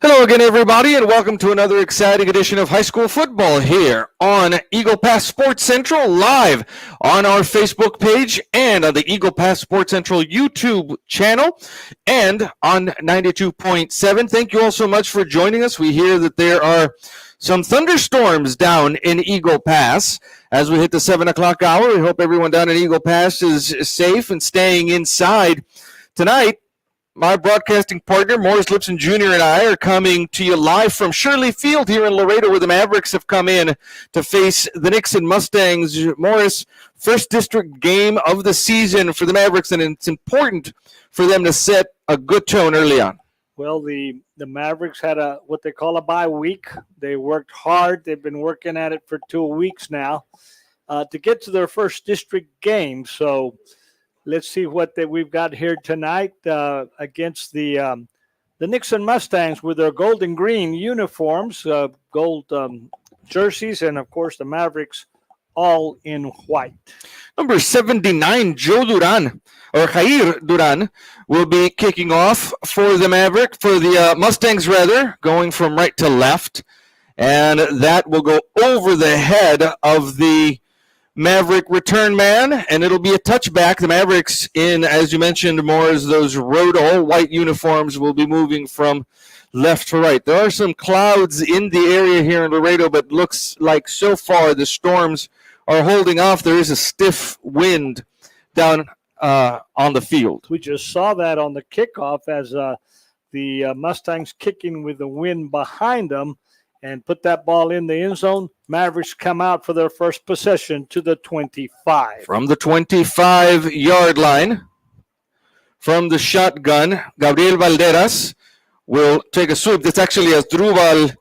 Hello again, everybody, and welcome to another exciting edition of high school football here on Eagle Pass Sports Central, live on our Facebook page and on the Eagle Pass Sports Central YouTube channel and on 92.7. Thank you all so much for joining us. We hear that there are some thunderstorms down in Eagle Pass as we hit the 7 o'clock hour. We hope everyone down in Eagle Pass is safe and staying inside. Tonight, my broadcasting partner, Morris Lipson Jr., and I are coming to you live from Shirley Field here in Laredo, where the Mavericks have come in to face the Nixon Mustangs. Morris, first district game of the season for the Mavericks, and it's important for them to set a good tone early on. Well, the Mavericks had what they call a bye week. They worked hard. They've been working at it for 2 weeks now to get to their first district game. So let's see what we've got here tonight against the Nixon Mustangs with their gold and green uniforms, gold jerseys, and, of course, the Mavericks all in white. Number 79, Jair Duran, will be kicking off for the Mustangs, going from right to left. And that will go over the head of the Maverick return man, and it'll be a touchback. The Mavericks, in, as you mentioned, more as those road all-white uniforms, will be moving from left to right. There are some clouds in the area here in Laredo, but looks like so far the storms are holding off. There is a stiff wind down on the field. We just saw that on the kickoff as the Mustangs kicking with the wind behind them and put that ball in the end zone. Mavericks come out for their first possession to the 25. From the 25-yard line, from the shotgun, Gabriel Valderas will take a swoop. That's actually Asdrubal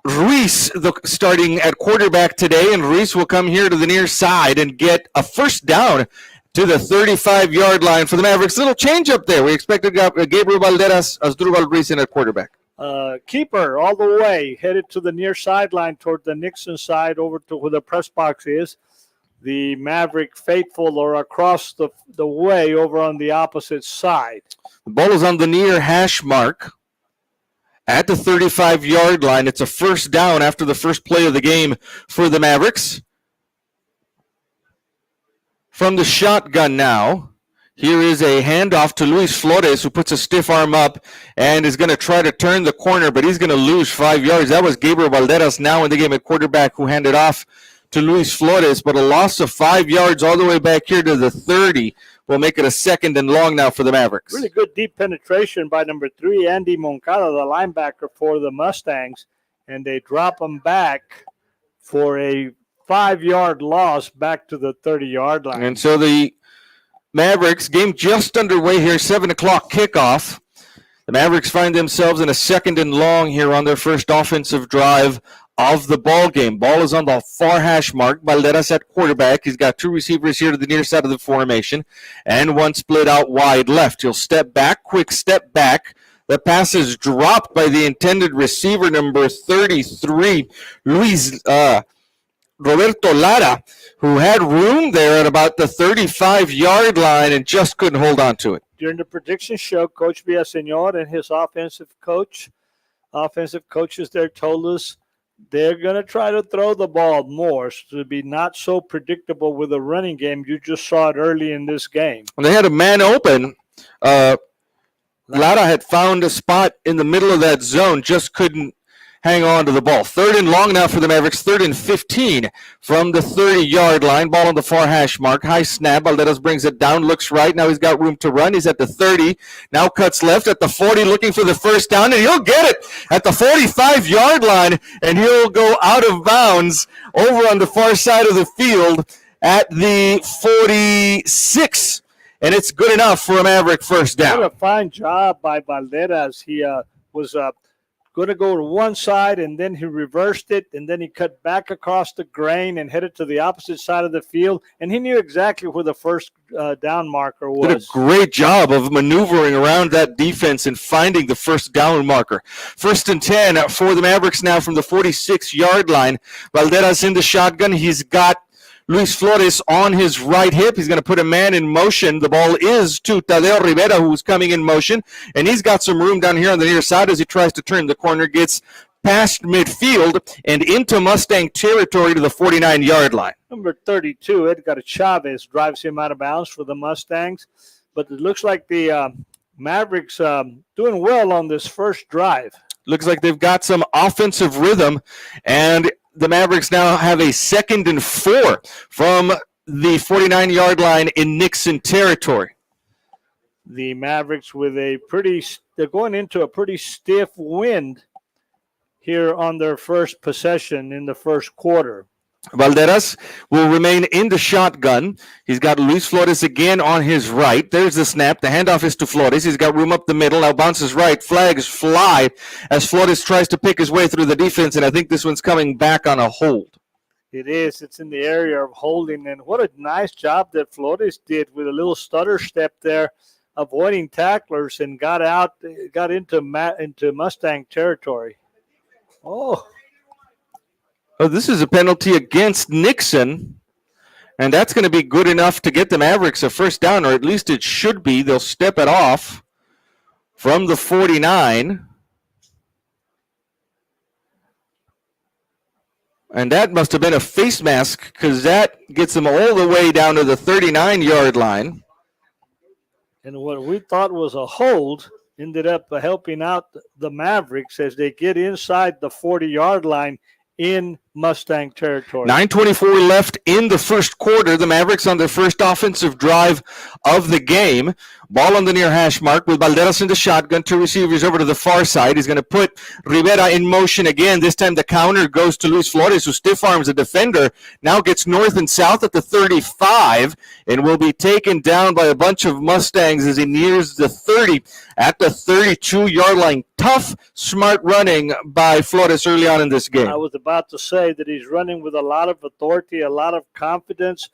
Ruiz starting at quarterback today, and Ruiz will come here to the near side and get a first down to the 35-yard line for the Mavericks. Little change up there. We expected Gabriel Valderas, Asdrubal Ruiz in at quarterback. Keeper all the way, headed to the near sideline toward the Nixon side over to where the press box is. The Maverick faithful are across the way over on the opposite side. The ball is on the near hash mark at the 35-yard line. It's a first down after the first play of the game for the Mavericks. From the shotgun now, here is a handoff to Luis Flores, who puts a stiff arm up and is going to try to turn the corner, but he's going to lose 5 yards. That was Gabriel Valderas now in the game at quarterback, who handed off to Luis Flores, but a loss of 5 yards all the way back here to the 30 will make it a second and long now for the Mavericks. Really good deep penetration by number 3, Andy Moncada, the linebacker for the Mustangs, and they drop him back for a 5-yard loss back to the 30-yard line. And so the Mavericks, game just underway here, 7 o'clock kickoff. The Mavericks find themselves in a second and long here on their first offensive drive of the ball game. Ball is on the far hash mark. Valderas at quarterback. He's got 2 receivers here to the near side of the formation and 1 split out wide left. He'll step back, quick step back. The pass is dropped by the intended receiver, number 33, Roberto Lara, who had room there at about the 35-yard line and just couldn't hold on to it. During the prediction show, Coach Villaseñor and his offensive coaches there told us they're going to try to throw the ball more to be not so predictable with a running game. You just saw it early in this game. When they had a man open, Lara had found a spot in the middle of that zone, just couldn't hang on to the ball. 3rd and long now for the Mavericks. 3rd and 15 from the 30-yard line. Ball on the far hash mark. High snap. Valderas brings it down. Looks right. Now he's got room to run. He's at the 30. Now cuts left at the 40, looking for the first down, and he'll get it at the 45-yard line, and he'll go out of bounds over on the far side of the field at the 46. And it's good enough for a Maverick first down. What a fine job by Valderas. He was going to go to one side, and then he reversed it, and then he cut back across the grain and headed to the opposite side of the field, and he knew exactly where the first down marker was. Did a great job of maneuvering around that defense and finding the first down marker. 1st and 10 for the Mavericks now from the 46-yard line. Valderas in the shotgun. He's got Luis Flores on his right hip. He's going to put a man in motion. The ball is to Tadeo Rivera, who's coming in motion, and he's got some room down here on the near side as he tries to turn the corner, gets past midfield and into Mustang territory to the 49-yard line. Number 32, Edgar Chavez, drives him out of bounds for the Mustangs, but it looks like the Mavericks doing well on this first drive. Looks like they've got some offensive rhythm, and the Mavericks now have a 2nd and 4 from the 49-yard line in Nixon territory. The Mavericks they're going into a pretty stiff wind here on their first possession in the first quarter. Valderas will remain in the shotgun. He's got Luis Flores again on his right. There's the snap. The handoff is to Flores. He's got room up the middle. Now bounces right. Flags fly as Flores tries to pick his way through the defense, and I think this one's coming back on a hold. It is. It's in the area of holding, and what a nice job that Flores did with a little stutter step there, avoiding tacklers, and got into Mustang territory. Oh, this is a penalty against Nixon, and that's going to be good enough to get the Mavericks a first down, or at least it should be. They'll step it off from the 49. And that must have been a face mask because that gets them all the way down to the 39-yard line. And what we thought was a hold ended up helping out the Mavericks as they get inside the 40-yard line in Mustang territory. 9:24 left in the first quarter. The Mavericks on their first offensive drive of the game. Ball on the near hash mark with Valderas in the shotgun. 2 receivers over to the far side. He's going to put Rivera in motion again. This time the counter goes to Luis Flores, who stiff arms a defender. Now gets north and south at the 35 and will be taken down by a bunch of Mustangs as he nears the 30 at the 32-yard line. Tough, smart running by Flores early on in this game. I was about to say that he's running with a lot of authority, a lot of confidence.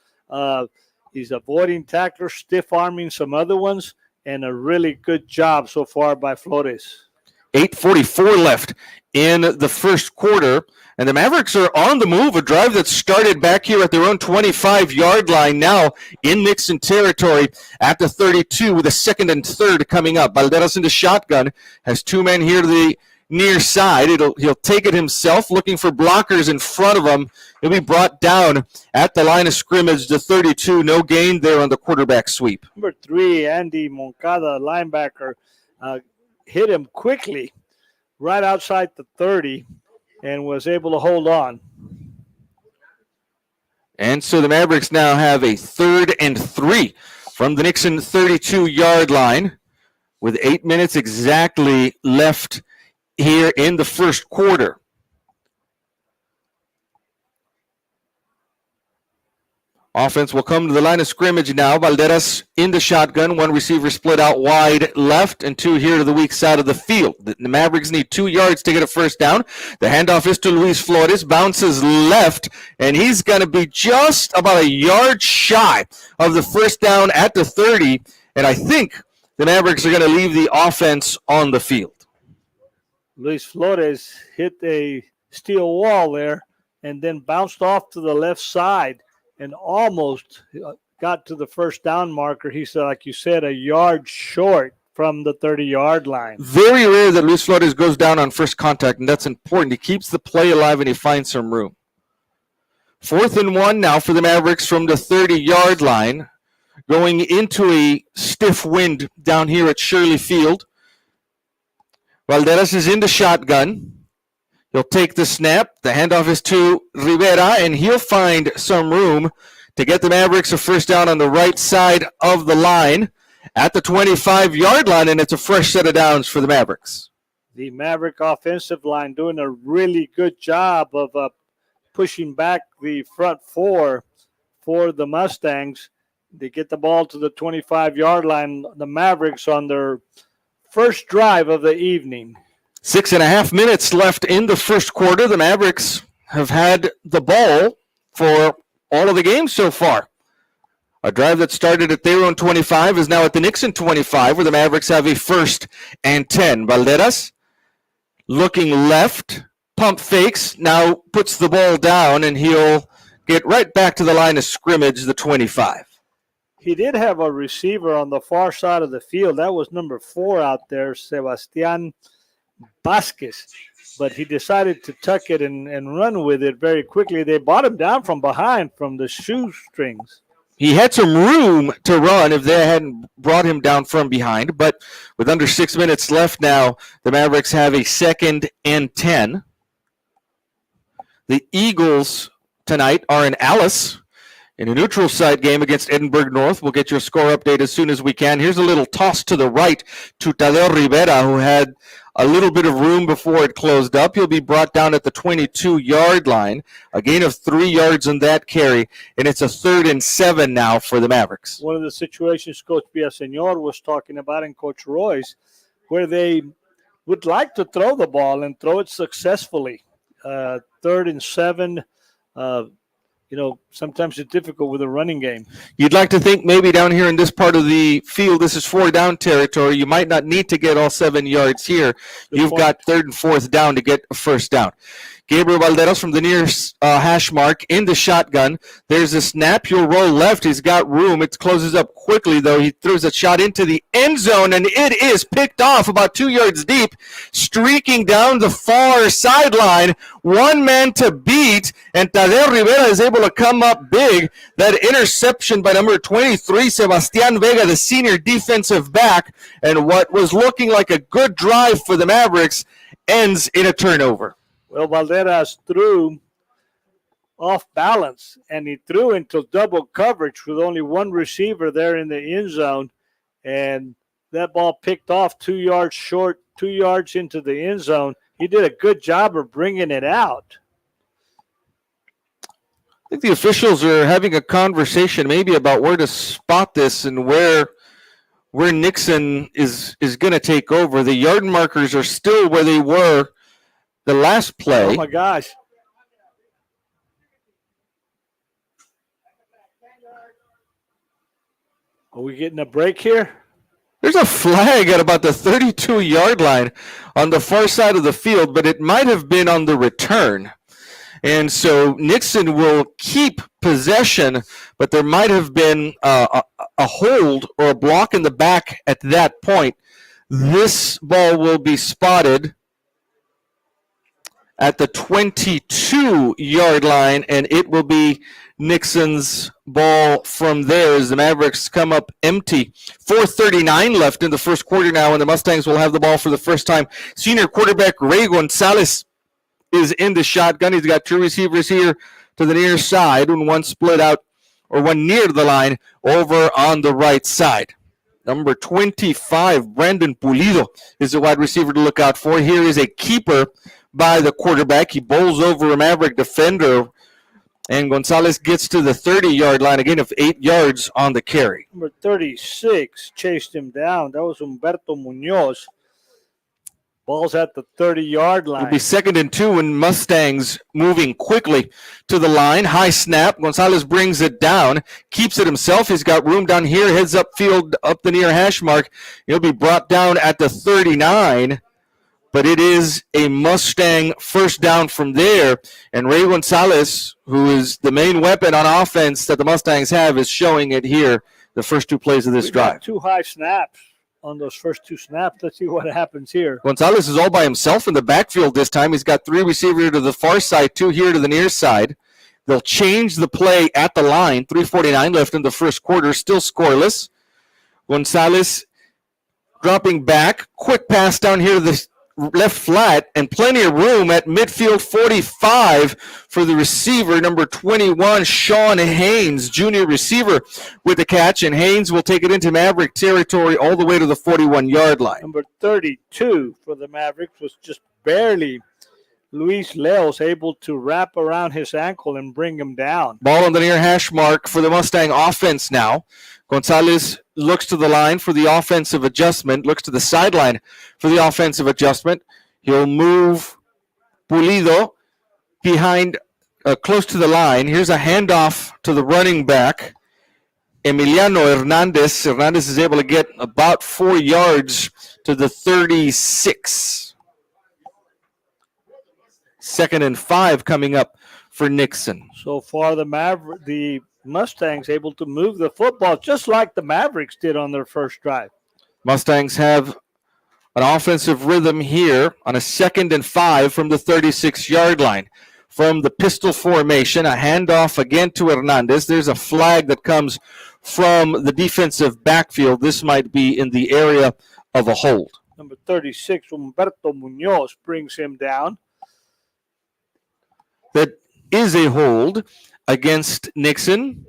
He's avoiding tacklers, stiff-arming some other ones, and a really good job so far by Flores. 8:44 left in the first quarter, and the Mavericks are on the move. A drive that started back here at their own 25-yard line, now in Nixon territory at the 32 with a 2nd and 3rd coming up. Valderas in the shotgun, has 2 men here to the near side. He'll take it himself, looking for blockers in front of him. He'll be brought down at the line of scrimmage, the 32. No gain there on the quarterback sweep. Number 3, Andy Moncada, linebacker, hit him quickly right outside the 30 and was able to hold on. And so the Mavericks now have a 3rd and 3 from the Nixon 32-yard line with 8 minutes exactly left here in the first quarter. Offense will come to the line of scrimmage now. Valderas in the shotgun. 1 receiver split out wide left and 2 here to the weak side of the field. The Mavericks need 2 yards to get a first down. The handoff is to Luis Flores. Bounces left, and he's going to be just about a yard shy of the first down at the 30. And I think the Mavericks are going to leave the offense on the field. Luis Flores hit a steel wall there and then bounced off to the left side and almost got to the first down marker. He said, like you said, a yard short from the 30-yard line. Very rare that Luis Flores goes down on first contact, and that's important. He keeps the play alive and he finds some room. 4th and 1 now for the Mavericks from the 30-yard line, going into a stiff wind down here at Shirley Field. Valderas is in the shotgun. He'll take the snap. The handoff is to Rivera, and he'll find some room to get the Mavericks a first down on the right side of the line at the 25-yard line, and it's a fresh set of downs for the Mavericks. The Maverick offensive line doing a really good job of pushing back the front 4 for the Mustangs. They get the ball to the 25-yard line. The Mavericks on their first drive of the evening. 6.5 minutes left in the first quarter. The Mavericks have had the ball for all of the game so far. A drive that started at their own 25 is now at the Nixon 25, where the Mavericks have a 1st and 10. Valderas looking left, pump fakes, now puts the ball down, and he'll get right back to the line of scrimmage, the 25. He did have a receiver on the far side of the field. That was number 4 out there, Sebastian Vasquez. But he decided to tuck it and run with it very quickly. They brought him down from behind from the shoestrings. He had some room to run if they hadn't brought him down from behind. But with under 6 minutes left now, the Mavericks have a 2nd and 10. The Eagles tonight are in Alice in a neutral site game against Edinburgh North. We'll get your score update as soon as we can. Here's a little toss to the right to Tadeo Rivera, who had a little bit of room before it closed up. He'll be brought down at the 22-yard line. A gain of 3 yards on that carry, and it's a 3rd and 7 now for the Mavericks. One of the situations Coach Villaseñor was talking about and Coach Royce, where they would like to throw the ball and throw it successfully. 3rd and 7, sometimes it's difficult with a running game. You'd like to think maybe down here in this part of the field, this is 4-down territory. You might not need to get all 7 yards here. You've got 3rd and 4th down to get a 1st down. Gabriel Valderos from the near hash mark in the shotgun. There's a snap. He'll roll left. He's got room. It closes up quickly, though. He throws a shot into the end zone, and it is picked off about 2 yards deep, streaking down the far sideline. One man to beat, and Tadeo Rivera is able to come up big. That interception by number 23, Sebastian Vega, the senior defensive back, and what was looking like a good drive for the Mavericks ends in a turnover. Well, Valderas threw off balance, and he threw into double coverage with only one receiver there in the end zone, and that ball picked off 2 yards short, 2 yards into the end zone. He did a good job of bringing it out. I think the officials are having a conversation maybe about where to spot this and where Nixon is going to take over. The yard markers are still where they were the last play. Oh, my gosh. Are we getting a break here? There's a flag at about the 32-yard line on the far side of the field, but it might have been on the return. And so Nixon will keep possession, but there might have been a hold or a block in the back at that point. This ball will be spotted at the 22-yard line, and it will be Nixon's ball from there as the Mavericks come up empty. 4:39 left in the first quarter now, and the Mustangs will have the ball for the first time. Senior quarterback Ray Gonzalez is in the shotgun. He's got 2 receivers here to the near side, and one split out, or one near the line over on the right side. Number 25, Brandon Pulido, is the wide receiver to look out for. Here is a keeper by the quarterback. He bowls over a Maverick defender, and Gonzalez gets to the 30-yard line, again of 8 yards on the carry. Number 36 chased him down. That was Humberto Munoz. Ball's at the 30-yard line. It'll be 2nd and 2, and Mustangs moving quickly to the line. High snap. Gonzalez brings it down, keeps it himself. He's got room down here, heads upfield up the near hash mark. He'll be brought down at the 39, but it is a Mustang 1st down from there. And Ray Gonzalez, who is the main weapon on offense that the Mustangs have, is showing it here the first 2 plays of this drive. 2 high snaps on those first 2 snaps. Let's see what happens here. Gonzalez is all by himself in the backfield this time. He's got 3 receivers to the far side, 2 here to the near side. They'll change the play at the line. 3:49 left in the first quarter, still scoreless. Gonzalez dropping back. Quick pass down here to the left flat, and plenty of room at midfield 45 for the receiver, number 21, Sean Haynes, junior receiver, with the catch, and Haynes will take it into Maverick territory all the way to the 41-yard line. Number 32 for the Mavericks was just barely Luis Leos able to wrap around his ankle and bring him down. Ball on the near hash mark for the Mustang offense now. Gonzalez looks to the line for the offensive adjustment, looks to the sideline for the offensive adjustment. He'll move Pulido behind, close to the line. Here's a handoff to the running back, Emiliano Hernandez. Hernandez is able to get about 4 yards to the 36. 2nd and 5 coming up for Nixon. So far, the Mustangs able to move the football just like the Mavericks did on their first drive. Mustangs have an offensive rhythm here on a 2nd and 5 from the 36-yard line. From the pistol formation, a handoff again to Hernandez. There's a flag that comes from the defensive backfield. This might be in the area of a hold. Number 36, Humberto Munoz, brings him down. That is a hold against Nixon.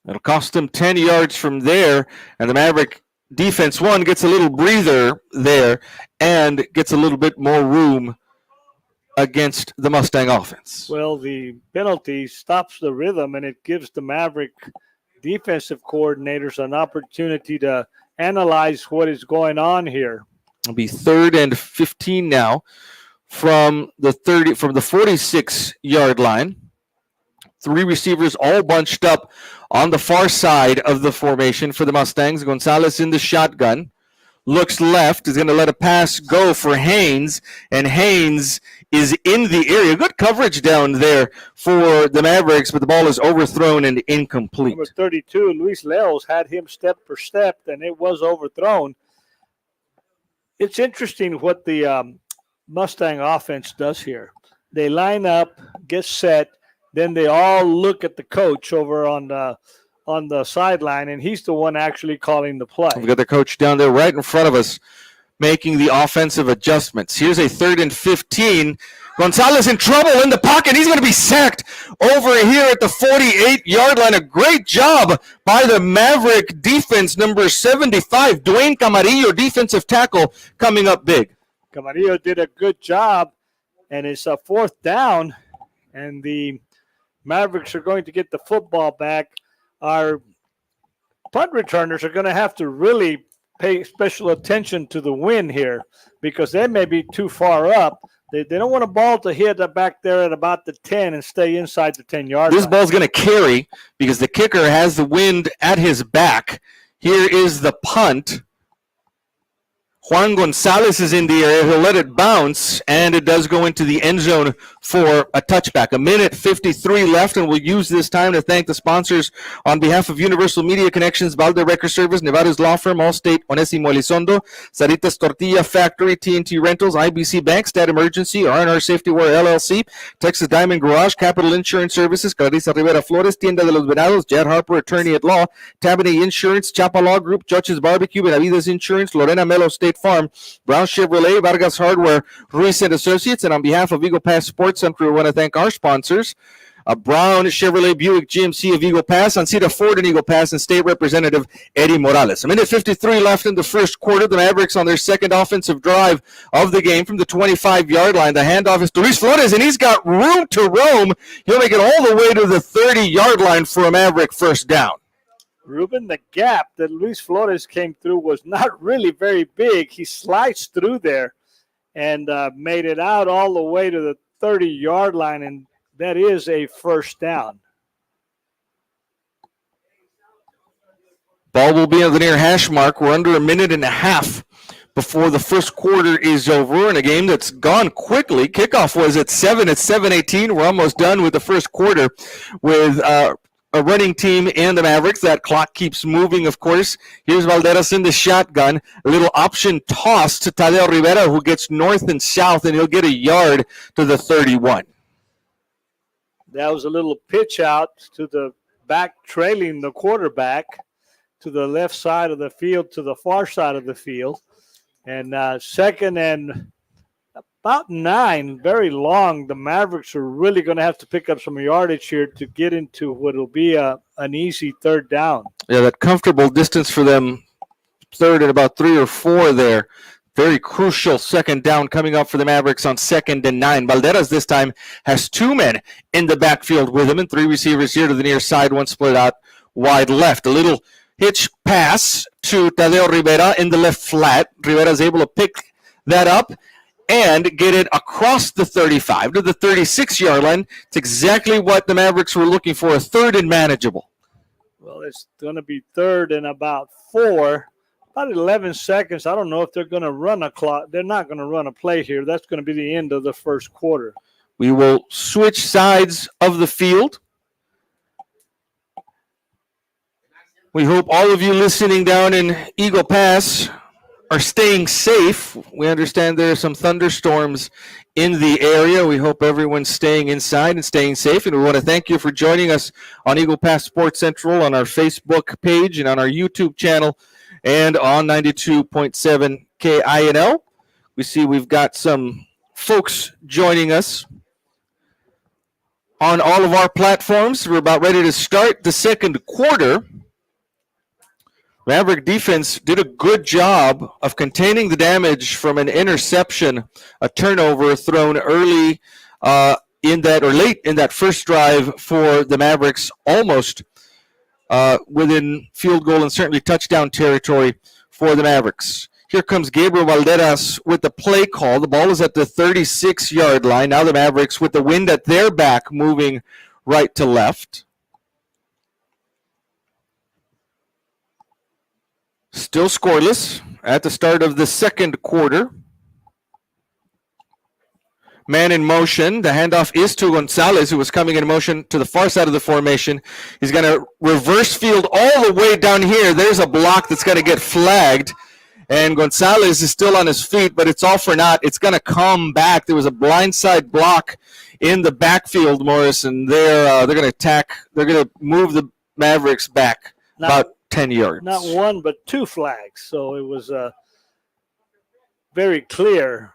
It'll cost them 10 yards from there, and the Maverick defense, one, gets a little breather there and gets a little bit more room against the Mustang offense. Well, the penalty stops the rhythm, and it gives the Maverick defensive coordinators an opportunity to analyze what is going on here. It'll be 3rd and 15 now from the 46-yard line. 3 receivers all bunched up on the far side of the formation for the Mustangs. Gonzalez in the shotgun. Looks left, is going to let a pass go for Haynes, and Haynes is in the area. Good coverage down there for the Mavericks, but the ball is overthrown and incomplete. Number 32, Luis Leos, had him step for step, and it was overthrown. It's interesting what the Mustang offense does here. They line up, get set, then they all look at the coach over on the sideline, and he's the one actually calling the play. We've got the coach down there right in front of us making the offensive adjustments. Here's a 3rd and 15. Gonzalez in trouble in the pocket. He's going to be sacked over here at the 48-yard line. A great job by the Maverick defense, number 75, Dwayne Camarillo, defensive tackle, coming up big. Camarillo did a good job, and it's a 4th down, and the Mavericks are going to get the football back. Our punt returners are going to have to really pay special attention to the wind here because they may be too far up. They don't want a ball to hit back there at about the 10 and stay inside the 10-yard line. This ball's going to carry because the kicker has the wind at his back. Here is the punt. Juan Gonzalez is in the area. He'll let it bounce, and it does go into the end zone for a touchback. 1:53 left, and we'll use this time to thank the sponsors on behalf of Universal Media Connections, Valde Record Service, Nevada's Law Firm, Allstate, Onesimo Elizondo, Sarita's Tortilla Factory, TNT Rentals, IBC Bank, Stat Emergency, R&R Safety Wear LLC, Texas Diamond Garage, Capital Insurance Services, Clarissa Rivera Flores, Tienda de los Venados, Jed Harper, Attorney at Law, Tabanay Insurance, Chapa Law Group, Judge's Barbecue, Benavides Insurance, Lorena Melo State Farm, Brown Chevrolet, Vargas Hardware, Ruiz and Associates, and on behalf of Eagle Pass Sports Center, we want to thank our sponsors, Brown Chevrolet Buick GMC of Eagle Pass, Ancita Ford in Eagle Pass, and State Representative Eddie Morales. 1:53 left in the first quarter. The Mavericks on their second offensive drive of the game from the 25-yard line. The handoff is to Luis Flores, and he's got room to roam. He'll make it all the way to the 30-yard line for a Maverick first down. Ruben, the gap that Luis Flores came through was not really very big. He sliced through there and made it out all the way to the 30-yard line, and that is a first down. Ball will be on the near hash mark. We're under a minute and a half before the first quarter is over in a game that's gone quickly. Kickoff was at 7 at 7:18. We're almost done with the first quarter with a running team and the Mavericks. That clock keeps moving, of course. Here's Valderas in the shotgun. A little option toss to Tadeo Rivera, who gets north and south, and he'll get a yard to the 31. That was a little pitch out to the back, trailing the quarterback to the left side of the field, to the far side of the field. And second and about 9, very long. The Mavericks are really going to have to pick up some yardage here to get into what will be an easy third down. Yeah, that comfortable distance for them, third and about 3 or 4 there. Very crucial second down coming up for the Mavericks on 2nd and 9. Valderas this time has 2 men in the backfield with him and 3 receivers here to the near side, 1 split out wide left. A little hitch pass to Tadeo Rivera in the left flat. Rivera is able to pick that up and get it across the 35 to the 36-yard line. It's exactly what the Mavericks were looking for, a third and manageable. Well, it's going to be third and about 4. About 11 seconds. I don't know if they're going to run a clock. They're not going to run a play here. That's going to be the end of the first quarter. We will switch sides of the field. We hope all of you listening down in Eagle Pass are staying safe. We understand there are some thunderstorms in the area. We hope everyone's staying inside and staying safe. And we want to thank you for joining us on Eagle Pass Sports Central on our Facebook page and on our YouTube channel and on 92.7 KINL. We see we've got some folks joining us on all of our platforms. We're about ready to start the second quarter. Maverick defense did a good job of containing the damage from an interception, a turnover thrown early in that or late in that first drive for the Mavericks, almost within field goal and certainly touchdown territory for the Mavericks. Here comes Gabriel Valderas with the play call. The ball is at the 36-yard line. Now the Mavericks with the wind at their back moving right to left. Still scoreless at the start of the second quarter. Man in motion. The handoff is to Gonzalez, who was coming in motion to the far side of the formation. He's going to reverse field all the way down here. There's a block that's going to get flagged. And Gonzalez is still on his feet, but it's all for naught. It's going to come back. There was a blindside block in the backfield, Morris, and they're going to attack. They're going to move the Mavericks back about 10 yards. Not one, but two flags. So it was very clear.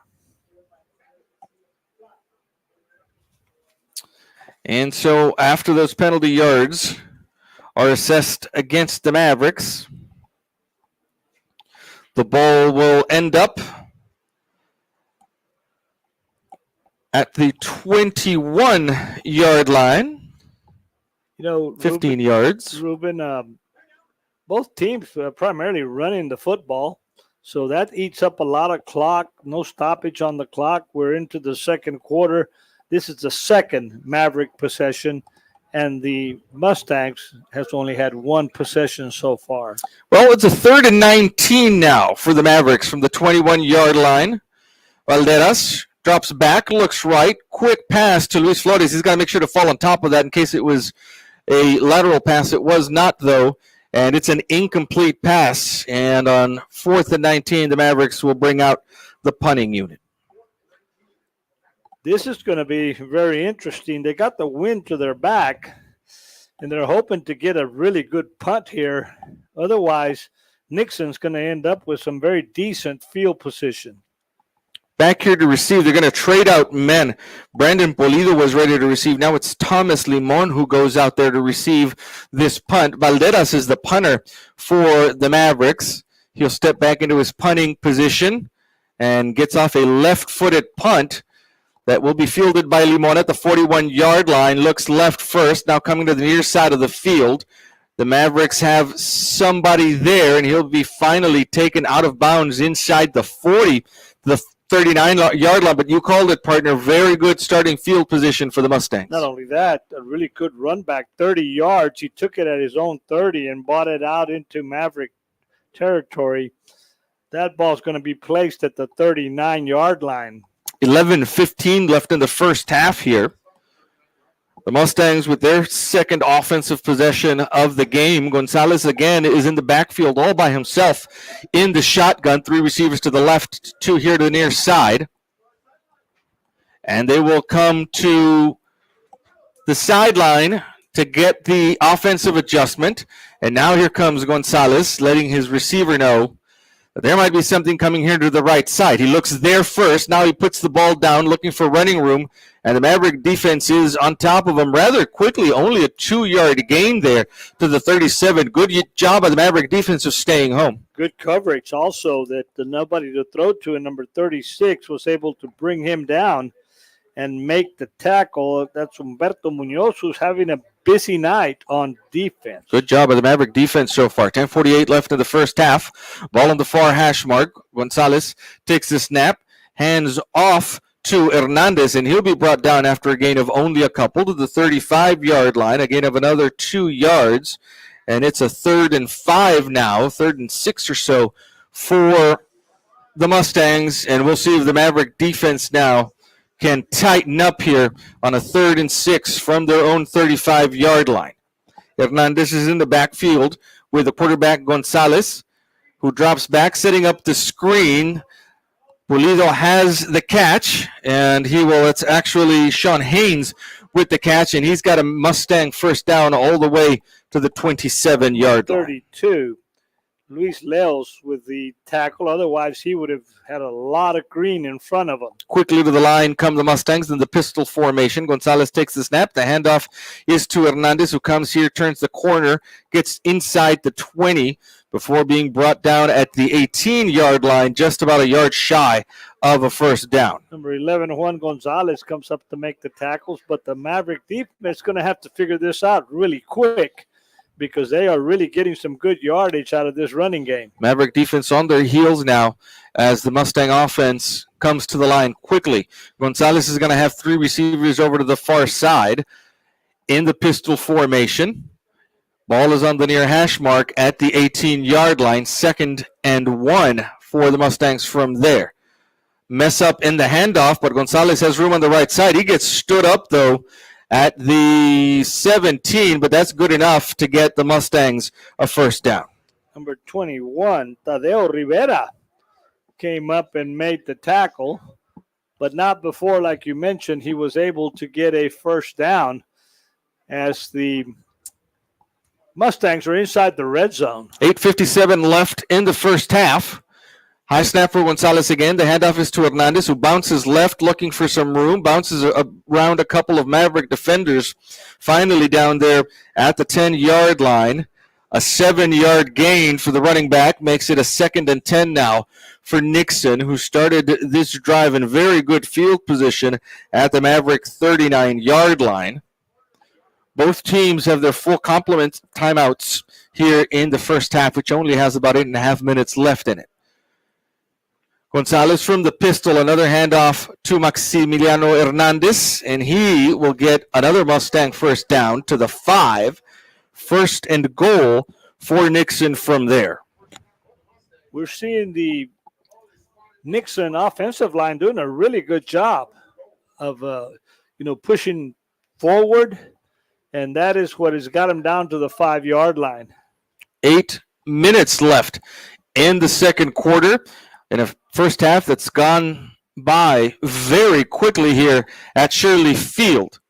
And so after those penalty yards are assessed against the Mavericks, the ball will end up at the 21-yard line. 15 yards. Ruben, both teams are primarily running the football, so that eats up a lot of clock. No stoppage on the clock. We're into the second quarter. This is the second Maverick possession, and the Mustangs has only had one possession so far. Well, it's a 3rd and 19 now for the Mavericks from the 21-yard line. Valderas drops back, looks right, quick pass to Luis Flores. He's got to make sure to fall on top of that in case it was a lateral pass. It was not, though, and it's an incomplete pass. And on 4th and 19, the Mavericks will bring out the punting unit. This is going to be very interesting. They got the wind to their back, and they're hoping to get a really good punt here. Otherwise, Nixon's going to end up with some very decent field position. Back here to receive, they're going to trade out men. Brandon Polido was ready to receive. Now it's Thomas Limon who goes out there to receive this punt. Valderas is the punter for the Mavericks. He'll step back into his punting position and gets off a left-footed punt that will be fielded by Limon at the 41-yard line. Looks left first, now coming to the near side of the field. The Mavericks have somebody there, and he'll be finally taken out of bounds inside the 40, the 39-yard line. But you called it, partner. Very good starting field position for the Mustangs. Not only that, a really good run back, 30 yards. He took it at his own 30 and brought it out into Maverick territory. That ball's going to be placed at the 39-yard line. 11:15 left in the first half here. The Mustangs with their second offensive possession of the game. Gonzalez again is in the backfield all by himself in the shotgun. 3 receivers to the left, 2 here to the near side. And they will come to the sideline to get the offensive adjustment. And now here comes Gonzalez letting his receiver know there might be something coming here to the right side. He looks there first. Now he puts the ball down, looking for running room, and the Maverick defense is on top of him rather quickly. Only a 2-yard gain there to the 37. Good job by the Maverick defense of staying home. Good coverage also that the nobody to throw to in number 36 was able to bring him down and make the tackle. That's Humberto Munoz, who's having a busy night on defense. Good job by the Maverick defense so far. 10:48 left in the first half. Ball on the far hash mark. Gonzalez takes the snap, hands off to Hernandez, and he'll be brought down after a gain of only a couple to the 35-yard line, a gain of another 2 yards, and it's a 3rd and 5 now, 3rd and 6 or so for the Mustangs, and we'll see if the Maverick defense now can tighten up here on a 3rd and 6 from their own 35-yard line. Hernandez is in the backfield with the quarterback Gonzalez, who drops back, setting up the screen. Pulido has the catch, and it's actually Sean Haynes with the catch, and he's got a Mustang first down all the way to the 27-yard line. 32. Luis Leos with the tackle. Otherwise, he would have had a lot of green in front of him. Quickly to the line come the Mustangs in the pistol formation. Gonzalez takes the snap. The handoff is to Hernandez, who comes here, turns the corner, gets inside the 20 before being brought down at the 18-yard line, just about a yard shy of a first down. Number 11, Juan Gonzalez, comes up to make the tackles, but the Maverick defense is going to have to figure this out really quick, because they are really getting some good yardage out of this running game. Maverick defense on their heels now as the Mustang offense comes to the line quickly. Gonzalez is going to have 3 receivers over to the far side in the pistol formation. Ball is on the near hash mark at the 18-yard line. 2nd and 1 for the Mustangs from there. Mess up in the handoff, but Gonzalez has room on the right side. He gets stood up, though, at the 17, but that's good enough to get the Mustangs a first down. Number 21, Tadeo Rivera, came up and made the tackle, but not before, like you mentioned, he was able to get a first down as the Mustangs are inside the red zone. 8:57 left in the first half. High snap for Gonzalez again. The handoff is to Hernandez, who bounces left, looking for some room, bounces around a couple of Maverick defenders, finally down there at the 10-yard line. A 7-yard gain for the running back makes it a 2nd and 10 now for Nixon, who started this drive in very good field position at the Maverick 39-yard line. Both teams have their full complement timeouts here in the first half, which only has about 8.5 minutes left in it. Gonzalez from the pistol, another handoff to Maximiliano Hernandez, and he will get another Mustang first down to the 5. 1st and goal for Nixon from there. We're seeing the Nixon offensive line doing a really good job of, pushing forward, and that is what has got him down to the 5-yard line. 8 minutes left in the second quarter. In a first half that's gone by very quickly here at Shirley Field.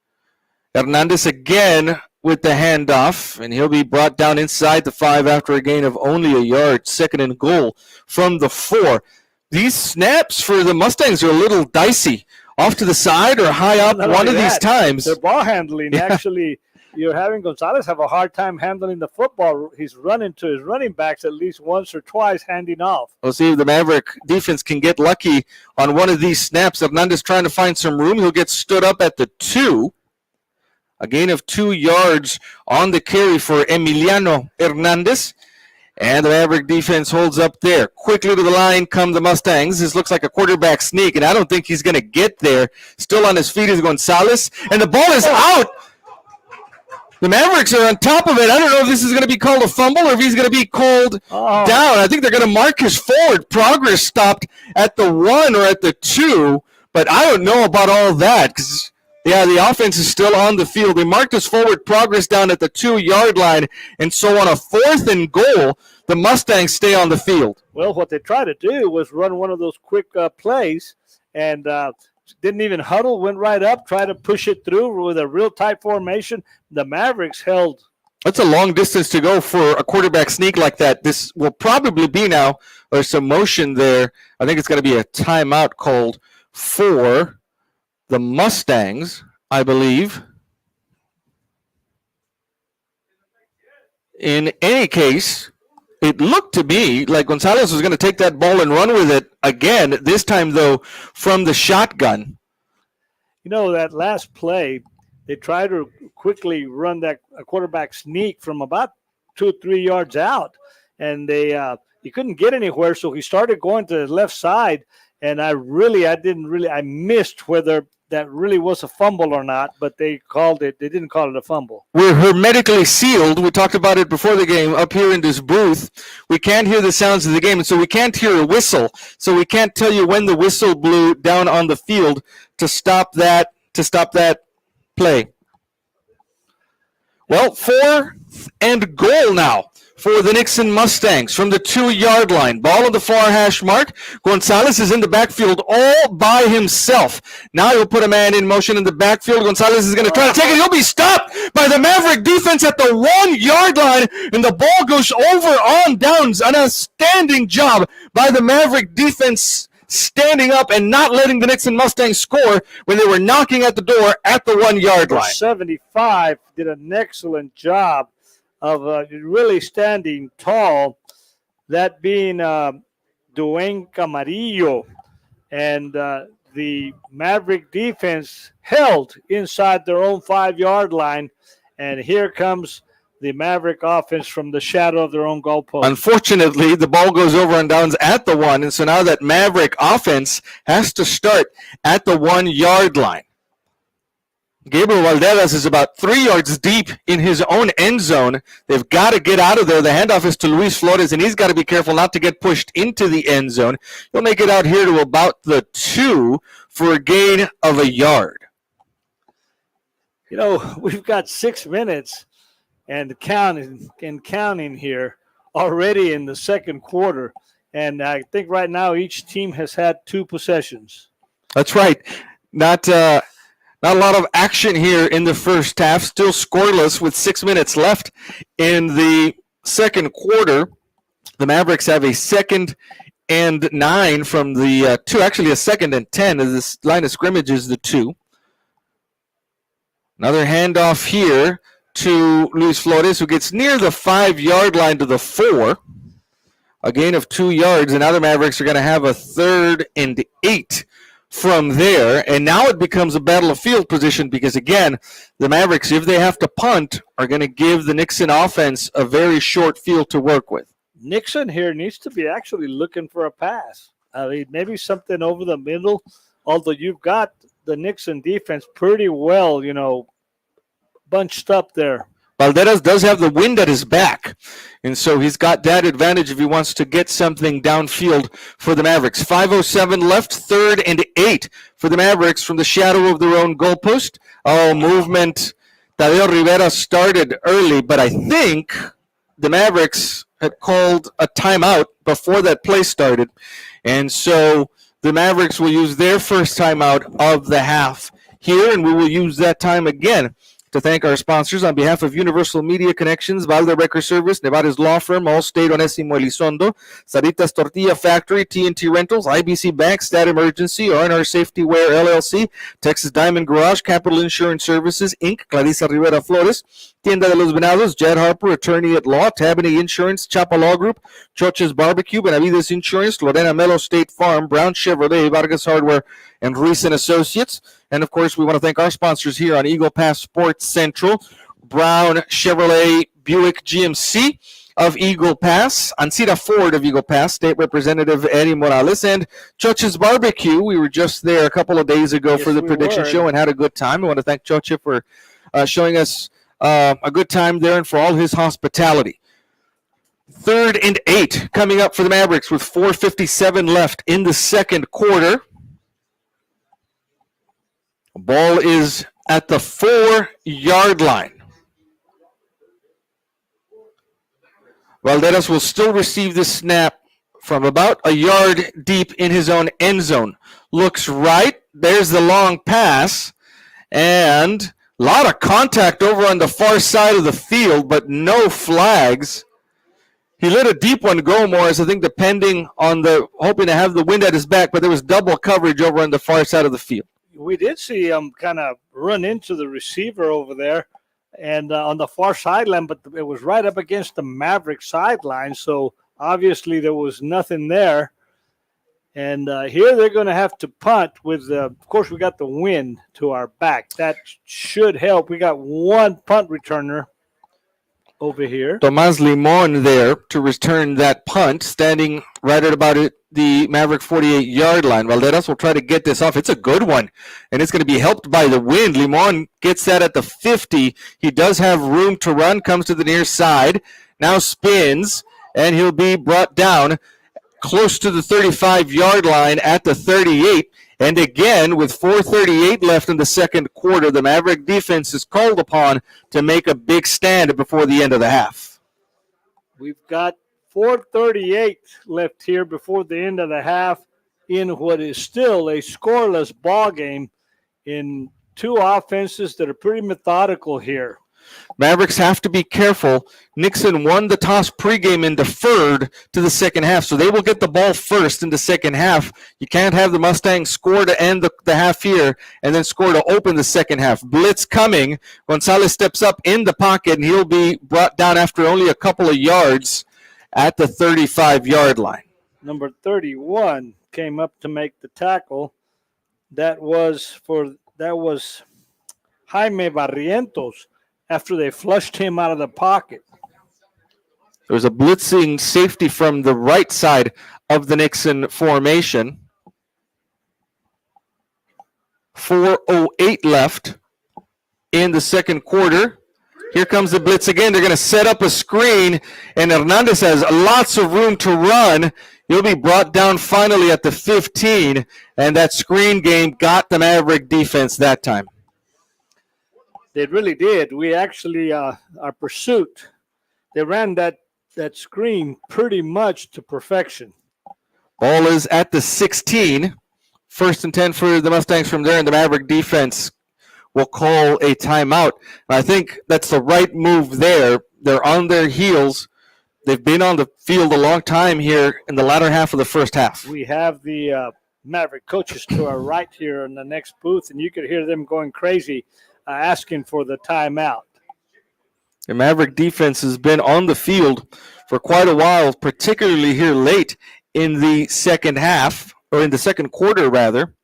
Hernandez again with the handoff, and he'll be brought down inside the 5 after a gain of only a yard. 2nd and goal from the 4. These snaps for the Mustangs are a little dicey. Off to the side or high up one of these times. Their ball handling, actually, you're having Gonzalez have a hard time handling the football. He's running to his running backs at least once or twice, handing off. We'll see if the Maverick defense can get lucky on one of these snaps. Hernandez trying to find some room. He'll get stood up at the 2. A gain of 2 yards on the carry for Emiliano Hernandez. And the Maverick defense holds up there. Quickly to the line come the Mustangs. This looks like a quarterback sneak, and I don't think he's going to get there. Still on his feet is Gonzalez, and the ball is out. The Mavericks are on top of it. I don't know if this is going to be called a fumble or if he's going to be called down. I think they're going to mark his forward progress stopped at the 1 or at the 2, but I don't know about all that because, the offense is still on the field. They marked his forward progress down at the 2-yard line, and so on a 4th and goal, the Mustangs stay on the field. Well, what they tried to do was run one of those quick plays and didn't even huddle, went right up, tried to push it through with a real tight formation. The Mavericks held. That's a long distance to go for a quarterback sneak like that. This will probably be now, there's some motion there. I think it's going to be a timeout called for the Mustangs, I believe. In any case, it looked to me like Gonzalez was going to take that ball and run with it again, this time, though, from the shotgun. That last play, they tried to quickly run that quarterback sneak from about 2 or 3 yards out, and he couldn't get anywhere, so he started going to the left side, and I missed whether that really was a fumble or not, but they didn't call it a fumble. We're hermetically sealed. We talked about it before the game up here in this booth. We can't hear the sounds of the game, and so we can't hear a whistle. So we can't tell you when the whistle blew down on the field to stop that play. Well, 4th and goal now for the Nixon Mustangs from the 2-yard line. Ball on the far hash mark. Gonzalez is in the backfield all by himself. Now he'll put a man in motion in the backfield. Gonzalez is going to try to take it. He'll be stopped by the Maverick defense at the 1-yard line, and the ball goes over on downs. An outstanding job by the Maverick defense, standing up and not letting the Nixon Mustangs score when they were knocking at the door at the 1-yard line. 75 did an excellent job of really standing tall, that being Dwayne Camarillo. And the Maverick defense held inside their own 5-yard line. And here comes the Maverick offense from the shadow of their own goalpost. Unfortunately, the ball goes over on downs at the 1, and so now that Maverick offense has to start at the 1-yard line. Gabriel Valderas is about 3 yards deep in his own end zone. They've got to get out of there. The handoff is to Luis Flores, and he's got to be careful not to get pushed into the end zone. He'll make it out here to about the 2 for a gain of a yard. You know, we've got 6 minutes and counting here already in the second quarter. And I think right now each team has had 2 possessions. That's right. Not a lot of action here in the first half. Still scoreless with 6 minutes left in the second quarter. The Mavericks have a 2nd and 9 from the 2. Actually, a 2nd and 10 as this line of scrimmage is the 2. Another handoff here to Luis Flores, who gets near the 5-yard line to the 4. A gain of 2 yards, and now the Mavericks are going to have a 3rd and 8 from there. And now it becomes a battle of field position because, again, the Mavericks, if they have to punt, are going to give the Nixon offense a very short field to work with. Nixon here needs to be actually looking for a pass. I mean, maybe something over the middle, although you've got the Nixon defense pretty well, bunched up there. Valderas does have the wind at his back, and so he's got that advantage if he wants to get something downfield for the Mavericks. 5:07 left, 3rd and 8 for the Mavericks from the shadow of their own goalpost. Movement. Tadeo Rivera started early, but I think the Mavericks had called a timeout before that play started, and so the Mavericks will use their first timeout of the half here, and we will use that time again to thank our sponsors on behalf of Universal Media Connections, Valde Record Service, Nevada's Law Firm, Allstate, Onésimo Elizondo, Saritas Tortilla Factory, TNT Rentals, IBC Bank, Stat Emergency, R&R Safety Wear LLC, Texas Diamond Garage, Capital Insurance Services, Inc., Clarissa Rivera Flores, Tienda de los Venados, Jed Harper, Attorney at Law, Tabany Insurance, Chapa Law Group, Choches Barbecue, Benavides Insurance, Lorena Melo State Farm, Brown Chevrolet, Vargas Hardware, and Reese & Associates. And, of course, we want to thank our sponsors here on Eagle Pass Sports Central, Brown Chevrolet Buick GMC of Eagle Pass, Ancira Ford of Eagle Pass, State Representative Eddie Morales, and Choches Barbecue. We were just there a couple of days ago for the prediction show and had a good time. I want to thank Choche for showing us a good time there and for all his hospitality. 3rd and 8 coming up for the Mavericks with 4:57 left in the second quarter. Ball is at the 4-yard line. Valderas will still receive this snap from about a yard deep in his own end zone. Looks right. There's the long pass. And a lot of contact over on the far side of the field, but no flags. He let a deep one go, Morris, I think, depending on hoping to have the wind at his back, but there was double coverage over on the far side of the field. We did see him kind of run into the receiver over there and on the far sideline, but it was right up against the Maverick sideline, so obviously there was nothing there. And here they're going to have to punt with, of course, we got the wind to our back. That should help. We got one punt returner. over here. Tomas Limon there to return that punt, standing right at about the Maverick 48-yard line. Valderas will try to get this off. It's a good one, and it's going to be helped by the wind. Limon gets that at the 50. He does have room to run, comes to the near side, now spins, and he'll be brought down close to the 35-yard line at the 38. And again, with 4:38 left in the second quarter, the Maverick defense is called upon to make a big stand before the end of the half. We've got 4:38 left here before the end of the half in what is still a scoreless ball game in two offenses that are pretty methodical here. Mavericks have to be careful. Nixon won the toss pregame and deferred to the second half, so they will get the ball first in the second half. You can't have the Mustangs score to end the half here and then score to open the second half. Blitz coming. Gonzalez steps up in the pocket, and he'll be brought down after only a couple of yards at the 35-yard line. Number 31 came up to make the tackle. That was Jaime Barrientos, after they flushed him out of the pocket. There was a blitzing safety from the right side of the Nixon formation. 4:08 left in the second quarter. Here comes the blitz again. They're going to set up a screen, and Hernandez has lots of room to run. He'll be brought down finally at the 15, and that screen game got the Maverick defense that time. They really did. We actually, our pursuit, they ran that screen pretty much to perfection. Ball is at the 16. 1st and 10 for the Mustangs from there, and the Maverick defense will call a timeout. And I think that's the right move there. They're on their heels. They've been on the field a long time here in the latter half of the first half. We have the Maverick coaches to our right here in the next booth, and you could hear them going crazy, asking for the timeout. The Maverick defense has been on the field for quite a while, particularly here late in the second half, or in the second quarter, rather.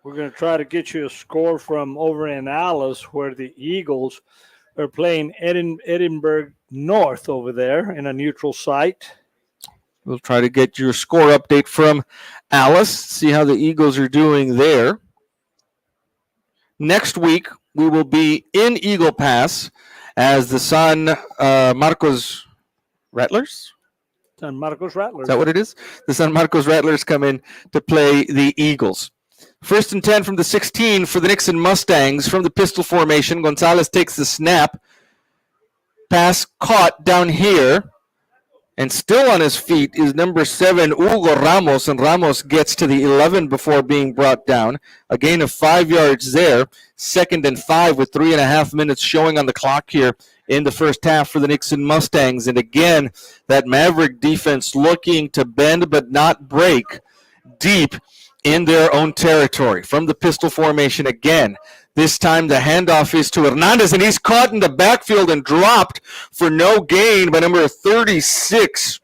We're going to try to get you a score from over in Alice, where the Eagles are playing Edinburgh North over there in a neutral site. We'll try to get your score update from Alice, see how the Eagles are doing there. Next week, we will be in Eagle Pass as the San Marcos Rattlers. San Marcos Rattlers. Is that what it is? The San Marcos Rattlers come in to play the Eagles. 1st and 10 from the 16 for the Nixon Mustangs from the pistol formation. Gonzalez takes the snap. Pass caught down here. And still on his feet is number 7, Hugo Ramos, and Ramos gets to the 11 before being brought down. A gain of 5 yards there. 2nd and 5 with 3.5 minutes showing on the clock here in the first half for the Nixon Mustangs. And again, that Maverick defense looking to bend but not break deep in their own territory. From the pistol formation again. This time the handoff is to Hernandez, and he's caught in the backfield and dropped for no gain by number 36,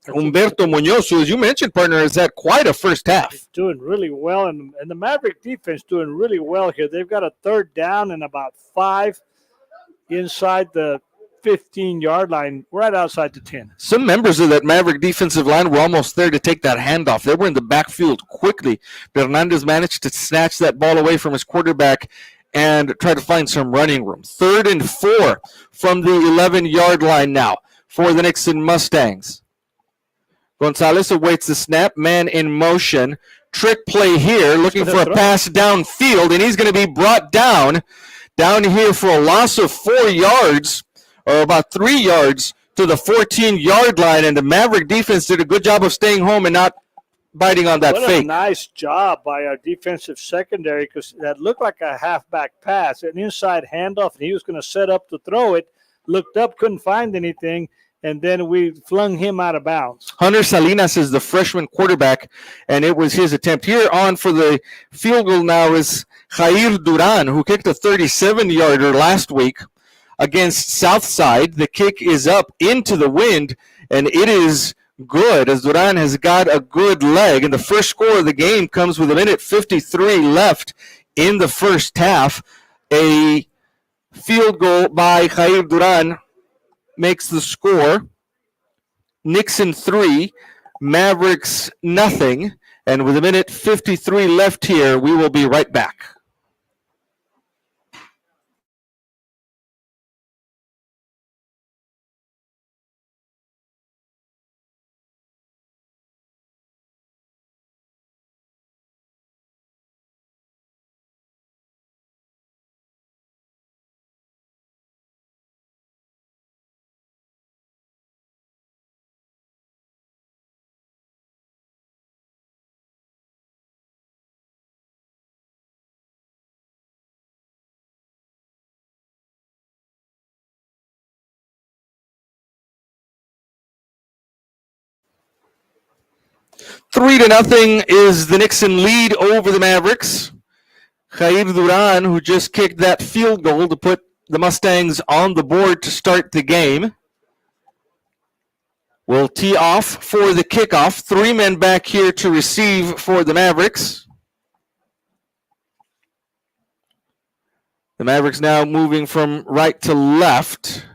Humberto Munoz, who, as you mentioned, partner, has had quite a first half. He's doing really well, and the Maverick defense doing really well here. They've got a 3rd down and about 5 inside the 15-yard line, right outside the 10. Some members of that Maverick defensive line were almost there to take that handoff. They were in the backfield quickly. Hernandez managed to snatch that ball away from his quarterback and try to find some running room. 3rd and 4 from the 11-yard line now for the Nixon Mustangs. Gonzalez awaits the snap, man in motion. Trick play here, looking for a pass downfield, and he's going to be brought down here for a loss of 4 yards. Or about 3 yards to the 14-yard line, and the Maverick defense did a good job of staying home and not biting on that what fake. A nice job by our defensive secondary, because that looked like a halfback pass, an inside handoff, and he was going to set up to throw it, looked up, couldn't find anything, and then we flung him out of bounds. Hunter Salinas is the freshman quarterback, and it was his attempt. Here on for the field goal now is Jair Duran, who kicked a 37-yarder last week against Southside. The kick is up into the wind, and it is good, as Duran has got a good leg. And the first score of the game comes with 1:53 left in the first half. A Field goal by Jair Duran makes the score. Nixon 3, Mavericks nothing. And with a minute 53 left here, we will be right back. Three to nothing is the Nixon lead over the Mavericks. Jair Duran, who just kicked that field goal to put the Mustangs on the board to start the game, will tee off for the kickoff. 3 men back here to receive for the Mavericks. The Mavericks now moving from right to left.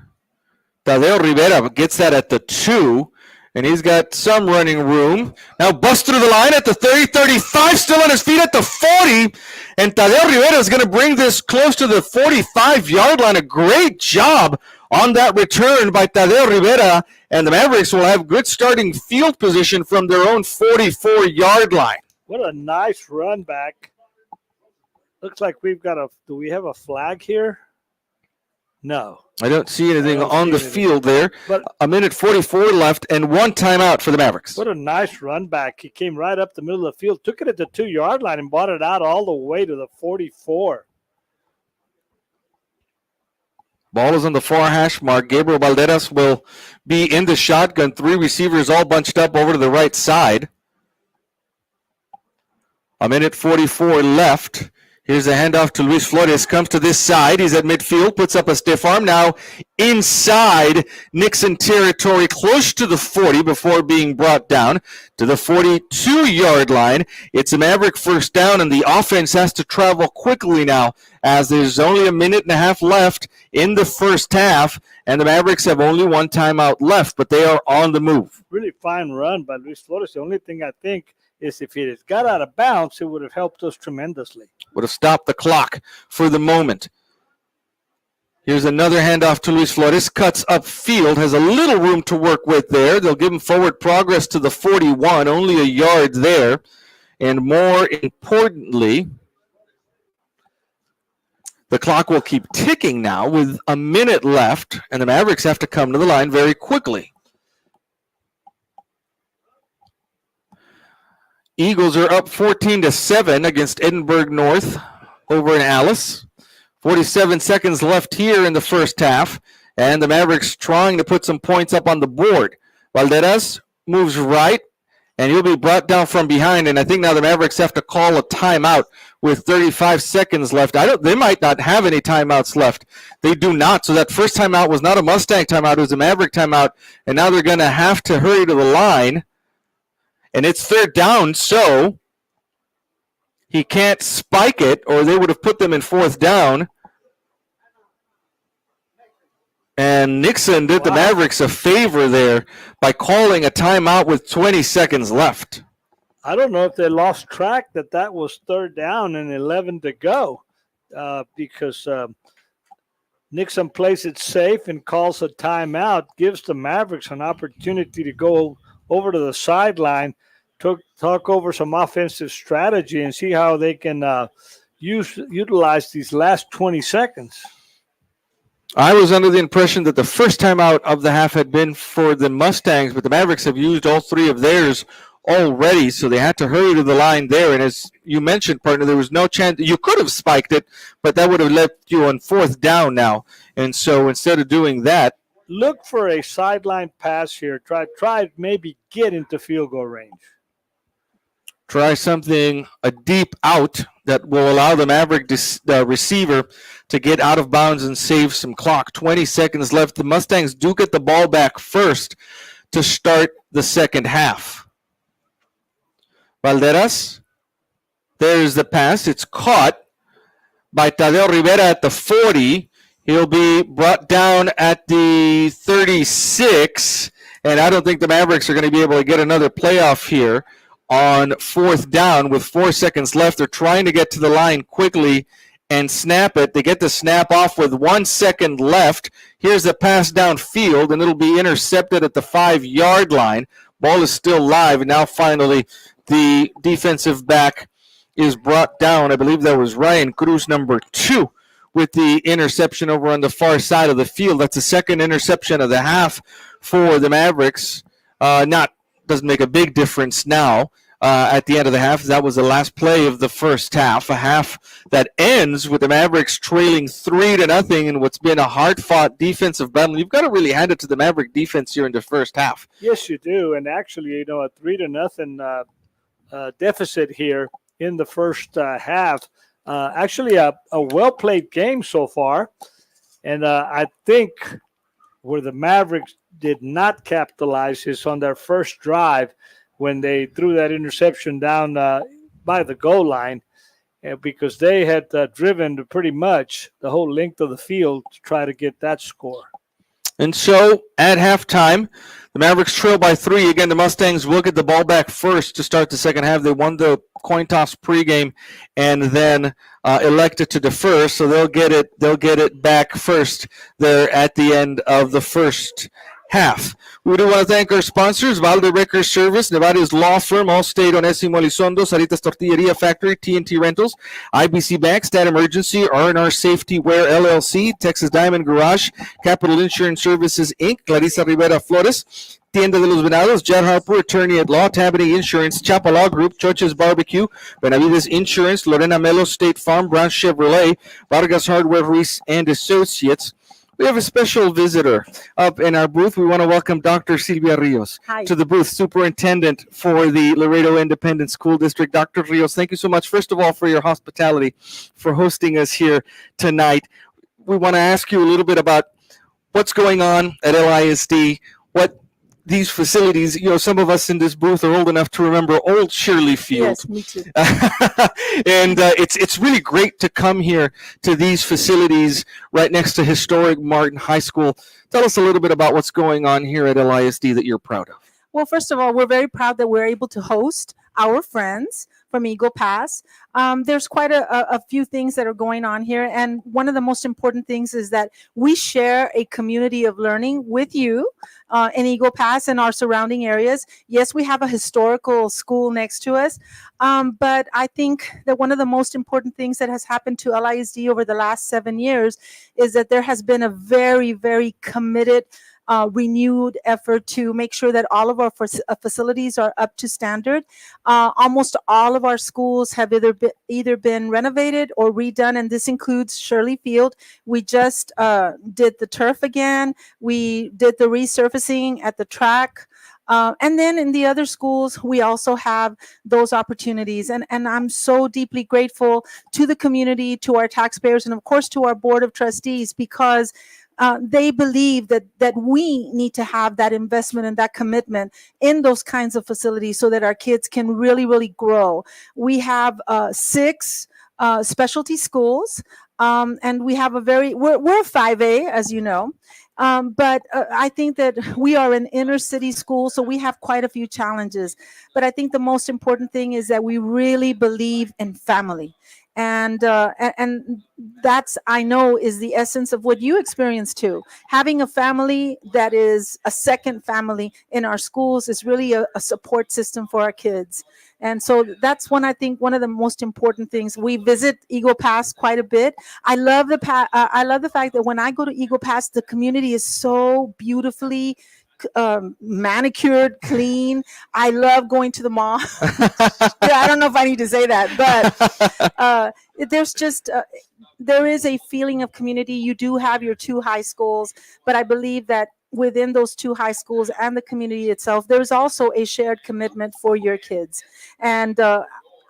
Tadeo Rivera gets that at the 2. And he's got some running room. Now bust through the line at the 30, 35, still on his feet at the 40. And Tadeo Rivera is going to bring this close to the 45-yard line. A great job on that return by Tadeo Rivera. And the Mavericks will have good starting field position from their own 44-yard line. What a nice run back. Looks like we've got do we have a flag here? No. I don't see anything on the field there. But a minute 44 left and 1 timeout for the Mavericks. What a nice run back. He came right up the middle of the field, took it at the 2-yard line, and brought it out all the way to the 44. Ball is on the far hash mark. Gabriel Valderas will be in the shotgun. 3 receivers all bunched up over to the right side. A minute 44 left. Here's a handoff to Luis Flores. Comes to this side. He's at midfield. Puts up a stiff arm. Now inside Nixon territory, close to the 40 before being brought down to the 42-yard line. It's a Maverick first down, and the offense has to travel quickly now as there's only a minute and a half left in the first half, and the Mavericks have only 1 timeout left, but they are on the move. Really fine run by Luis Flores. The only thing I think is if it had got out of bounds, it would have helped us tremendously. Would have stopped the clock for the moment. Here's another handoff to Luis Flores. Cuts upfield, has a little room to work with there. They'll give him forward progress to the 41, only a yard there. And more importantly, the clock will keep ticking now with a minute left, and the Mavericks have to come to the line very quickly. Eagles are up 14-7 against Edinburgh North over in Alice. 47 seconds left here in the first half, and the Mavericks trying to put some points up on the board. Valderas moves right, and he'll be brought down from behind, and I think now the Mavericks have to call a timeout with 35 seconds left. They might not have any timeouts left. They do not, so that first timeout was not a Mustang timeout, it was a Maverick timeout, and now they're going to have to hurry to the line. And it's third down, so he can't spike it, or they would have put them in fourth down. And Nixon did the Mavericks a favor there by calling a timeout with 20 seconds left. I don't know if they lost track that was third down and 11 to go because Nixon plays it safe and calls a timeout, gives the Mavericks an opportunity to go over to the sideline, talk over some offensive strategy, and see how they can utilize these last 20 seconds. I was under the impression that the first timeout of the half had been for the Mustangs, but the Mavericks have used all 3 of theirs already, so they had to hurry to the line there. And as you mentioned, partner, there was no chance. You could have spiked it, but that would have left you on fourth down now. And so instead of doing that, look for a sideline pass here. Try maybe get into field goal range. Try something, a deep out that will allow the Maverick receiver to get out of bounds and save some clock. 20 seconds left. The Mustangs do get the ball back first to start the second half. Valderas, there's the pass. It's caught by Tadeo Rivera at the 40. He'll be brought down at the 36, and I don't think the Mavericks are going to be able to get another playoff here on fourth down with 4 seconds left. They're trying to get to the line quickly and snap it. They get the snap off with 1 second left. Here's the pass downfield, and it'll be intercepted at the 5-yard line. Ball is still live, and now finally the defensive back is brought down. I believe that was Ryan Cruz, number 2, with the interception over on the far side of the field. That's the second interception of the half for the Mavericks. Doesn't make a big difference now at the end of the half. That was the last play of the first half, a half that ends with the Mavericks trailing 3-0 in what's been a hard-fought defensive battle. You've got to really hand it to the Maverick defense here in the first half. Yes, you do. And actually, a 3-0 deficit here in the first half. Actually, a well-played game so far. And I think where the Mavericks did not capitalize is on their first drive when they threw that interception down by the goal line, because they had driven pretty much the whole length of the field to try to get that score. And so at halftime, the Mavericks trail by 3. Again, the Mustangs will get the ball back first to start the second half. They won the coin toss pregame and then elected to defer, so they'll get it back first there at the end of the first half. We do want to thank our sponsors, Valde Record Service, Nevada's law firm, Allstate, Onésimo Elizondo, Saritas Tortilleria Factory, TNT Rentals, IBC Bank, Stat Emergency, R&R Safety Wear LLC, Texas Diamond Garage, Capital Insurance Services, Inc., Clarissa Rivera Flores, Tienda de los Venados, Jed Harper, Attorney at Law, Tabaney Insurance, Chapa Law Group, Choches Barbecue, Benavides Insurance, Lorena Melo State Farm, Brown Chevrolet, Vargas Hardware, Reese and Associates. We have a special visitor up in our booth. We want to welcome Dr. Silvia Rios to the booth, Superintendent for the Laredo Independent School District. Dr. Rios, thank you so much, first of all, for your hospitality, for hosting us here tonight. We want to ask you a little bit about what's going on at LISD, what these facilities, some of us in this booth are old enough to remember old Shirley Field. Yes, me too. And it's really great to come here to these facilities right next to historic Martin High School. Tell us a little bit about what's going on here at LISD that you're proud of. Well, first of all, we're very proud that we're able to host our friends from Eagle Pass. There's quite a few things that are going on here. And one of the most important things is that we share a community of learning with you in Eagle Pass and our surrounding areas. Yes, we have a historical school next to us. But I think that one of the most important things that has happened to LISD over the last 7 years is that there has been a very, very committed renewed effort to make sure that all of our facilities are up to standard. Almost all of our schools have either been renovated or redone, and this includes Shirley Field. We just did the turf again. We did the resurfacing at the track. And then in the other schools, we also have those opportunities. And I'm so deeply grateful to the community, to our taxpayers, and of course to our Board of Trustees, because they believe that we need to have that investment and that commitment in those kinds of facilities so that our kids can really, really grow. We have 6 specialty schools, and we have we're 5A, as you know. But I think that we are an inner city school, so we have quite a few challenges. But I think the most important thing is that we really believe in family. And that's, I know, is the essence of what you experience too. Having a family that is a second family in our schools is really a support system for our kids. And so that's I think one of the most important things. We visit Eagle Pass quite a bit. I love the fact that when I go to Eagle Pass, the community is so beautifully manicured, clean. I love going to the mall. Yeah, I don't know if I need to say that, but there is a feeling of community. You do have your 2 high schools, but I believe that within those 2 high schools and the community itself, there's also a shared commitment for your kids. And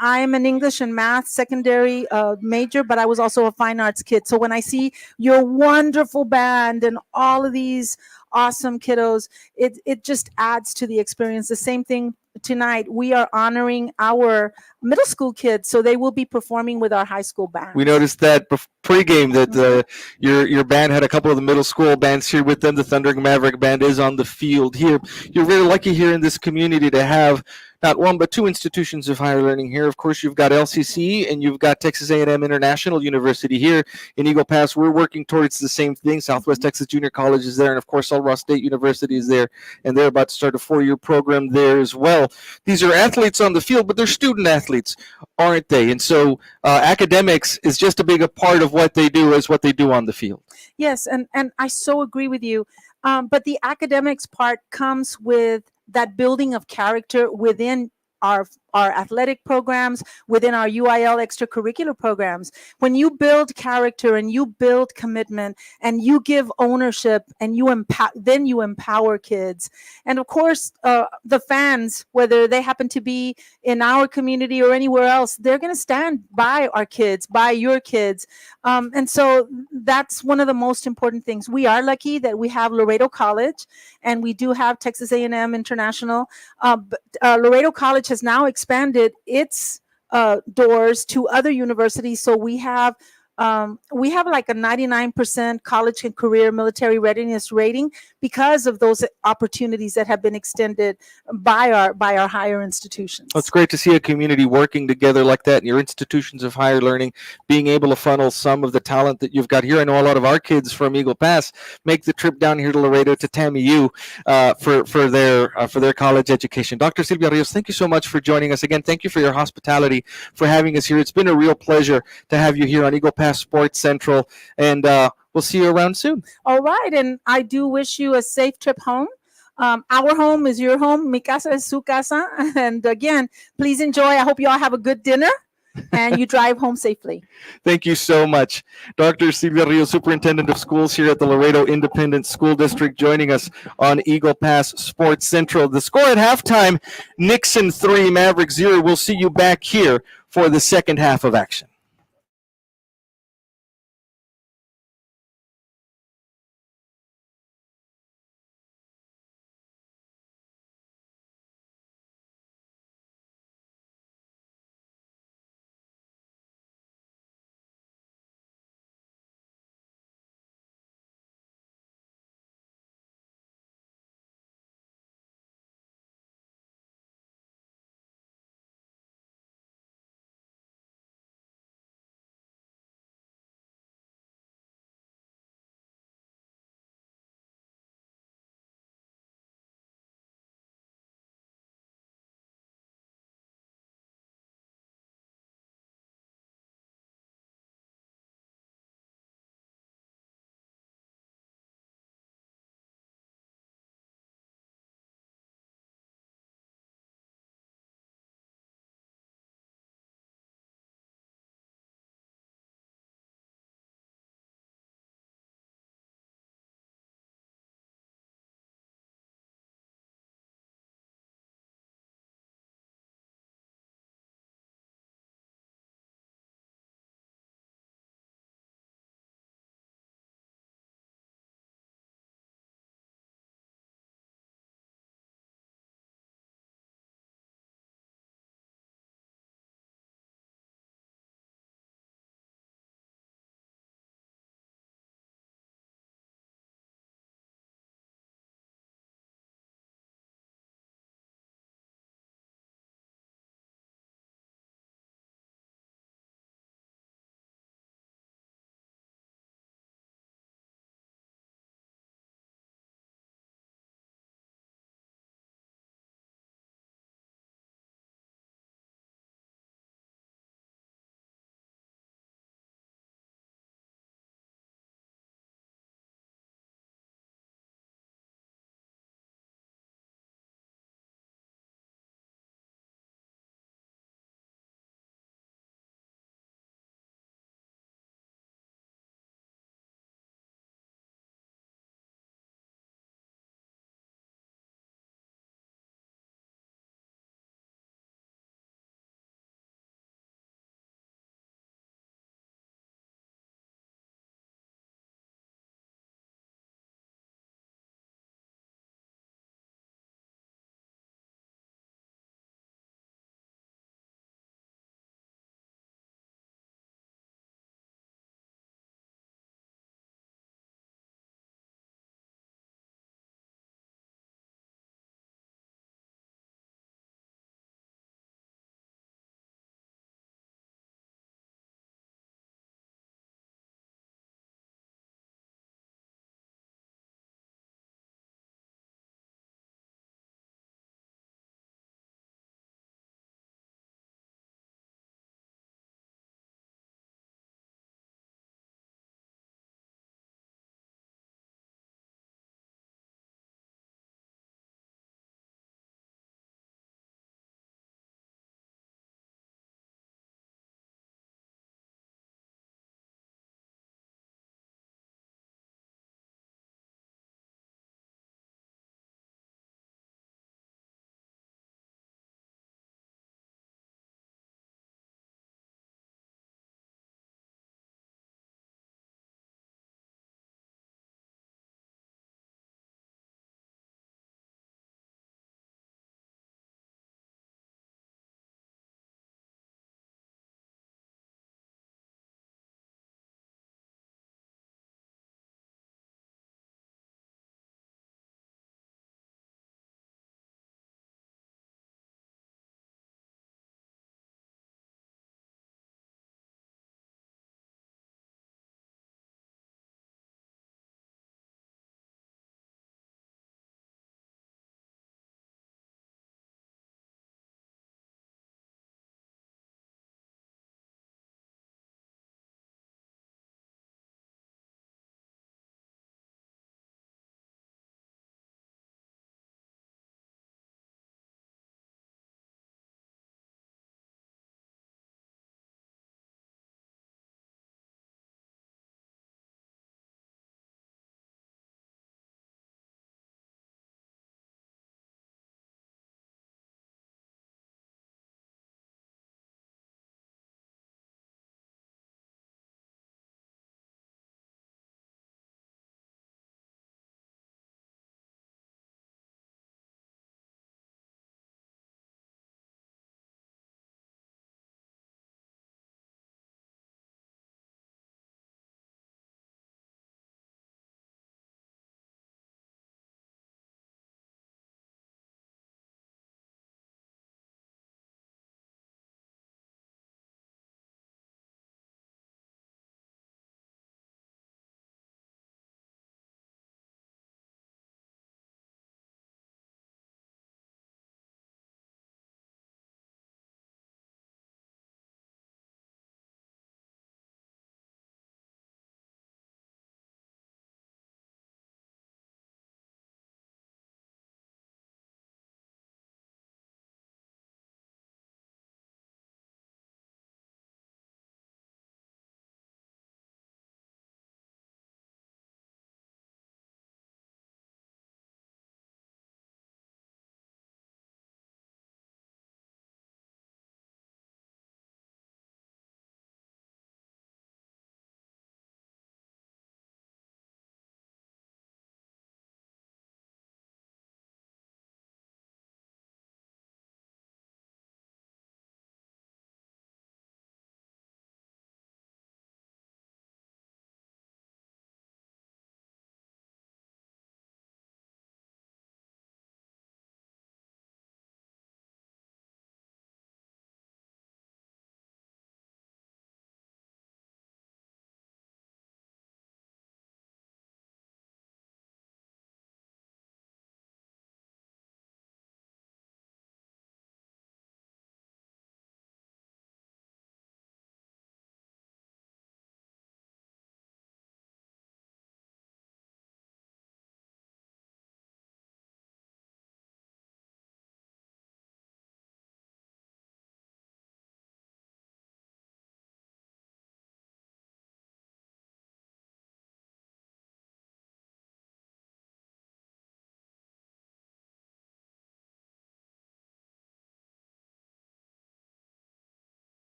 I'm an English and math secondary major, but I was also a fine arts kid. So when I see your wonderful band and all of these awesome kiddos, it just adds to the experience. The same thing tonight. We are honoring our middle school kids, so they will be performing with our high school band. We noticed that pregame that your band had a couple of the middle school bands here with them. The Thundering Maverick Band is on the field here. You're very lucky here in this community to have not one but two institutions of higher learning here. Of course, you've got LCC and you've got Texas A&M International University here in Eagle Pass. We're working towards the same thing. Southwest Texas Junior College is there, and of course, Sulross State University is there, and they're about to start a 4-year program there as well. These are athletes on the field, but they're student athletes, aren't they? And so academics is just as big a part of what they do as what they do on the field. Yes, and I so agree with you. But the academics part comes with that building of character within our athletic programs, within our UIL extracurricular programs. When you build character and you build commitment and you give ownership and you empower kids. And of course, the fans, whether they happen to be in our community or anywhere else, they're going to stand by our kids, by your kids. And so that's one of the most important things. We are lucky that we have Laredo College and we do have Texas A&M International. But Laredo College has now expanded its doors to other universities. So we have like a 99% college and career military readiness rating because of those opportunities that have been extended by our higher institutions. Well, it's great to see a community working together like that, and your institutions of higher learning being able to funnel some of the talent that you've got here. I know a lot of our kids from Eagle Pass make the trip down here to Laredo to TAMU for their college education. Dr. Silvia Rios, thank you so much for joining us again. Thank you for your hospitality, for having us here. It's been a real pleasure to have you here on Eagle Pass Sports Central, and we'll see you around soon. All right, and I do wish you a safe trip home. Our home is your home. Mi casa es su casa. And again, please enjoy. I hope you all have a good dinner and you drive home safely. Thank you so much. Dr. Silvia Rios, Superintendent of Schools here at the Laredo Independent School District, joining us on Eagle Pass Sports Central. The score at halftime, Nixon 3, Mavericks 0. We'll see you back here for the second half of action.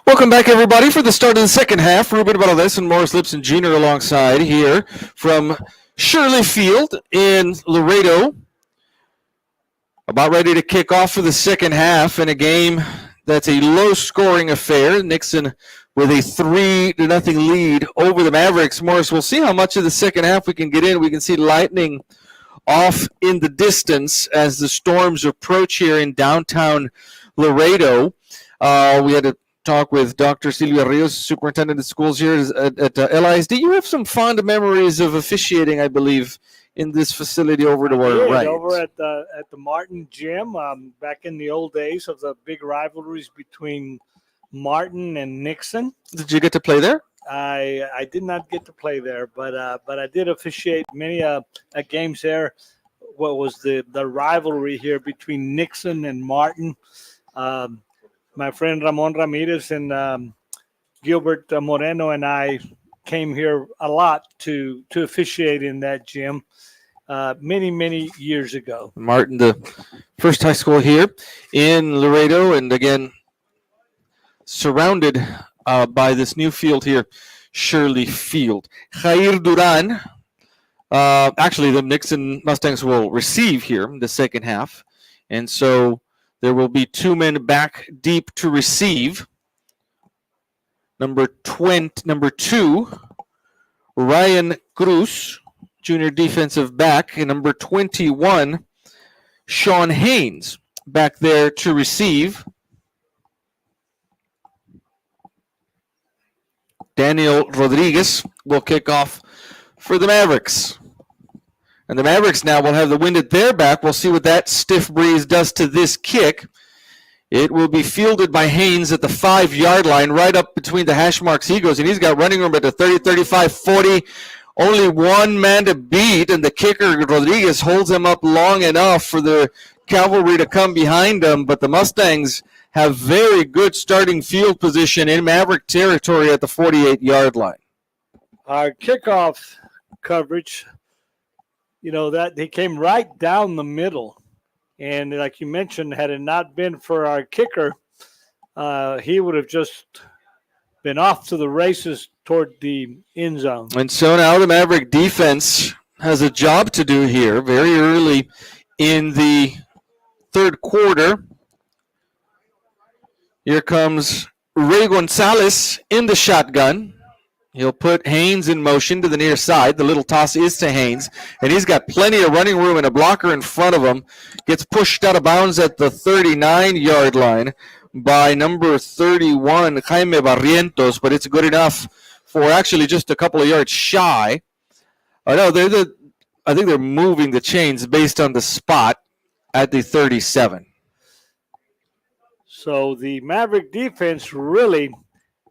Welcome back, everybody, for the start of the second half. Ruben Valdez and Morris Lipson Jr. alongside here from Shirley Field in Laredo. About ready to kick off for the second half in a game that's a low-scoring affair. Nixon with a 3-0 lead over the Mavericks. Morris, we'll see how much of the second half we can get in. We can see lightning off in the distance as the Storms approach here in downtown Laredo. We had to talk with Dr. Silvia Rios, Superintendent of Schools here at LISD. You have some fond memories of officiating, I believe, in this facility over to where, right? Over at the Martin Gym, back in the old days of the big rivalries between Martin and Nixon. Did you get to play there? I did not get to play there, but I did officiate many games there. What was the rivalry here between Nixon and Martin? My friend Ramon Ramirez and Gilbert Moreno and I came here a lot to officiate in that gym many years ago. Martin, the first high school here in Laredo, and again surrounded by this new field here, Shirley Field. Jair Duran, actually the Nixon Mustangs will receive here in the second half, and so there will be two men back deep to receive. Number 2, Ryan Cruz, junior defensive back, and number 21, Sean Haynes, back there to receive. Daniel Rodriguez will kick off for the Mavericks. And the Mavericks now will have the wind at their back. We'll see what that stiff breeze does to this kick. It will be fielded by Haynes at the 5-yard line, right up between the hash marks he goes, and he's got running room at the 30, 35, 40. Only one man to beat, and the kicker, Rodriguez, holds him up long enough for the cavalry to come behind him, but the Mustangs have very good starting field position in Maverick territory at the 48-yard line. Our kickoff coverage, that he came right down the middle. And like you mentioned, had it not been for our kicker, he would have just been off to the races toward the end zone. And so now the Maverick defense has a job to do here very early in the third quarter. Here comes Ray Gonzalez in the shotgun. He'll put Haynes in motion to the near side. The little toss is to Haynes, and he's got plenty of running room and a blocker in front of him. Gets pushed out of bounds at the 39-yard line by number 31, Jaime Barrientos, but it's good enough for actually just a couple of yards shy. I think they're moving the chains based on the spot at the 37. So the Maverick defense really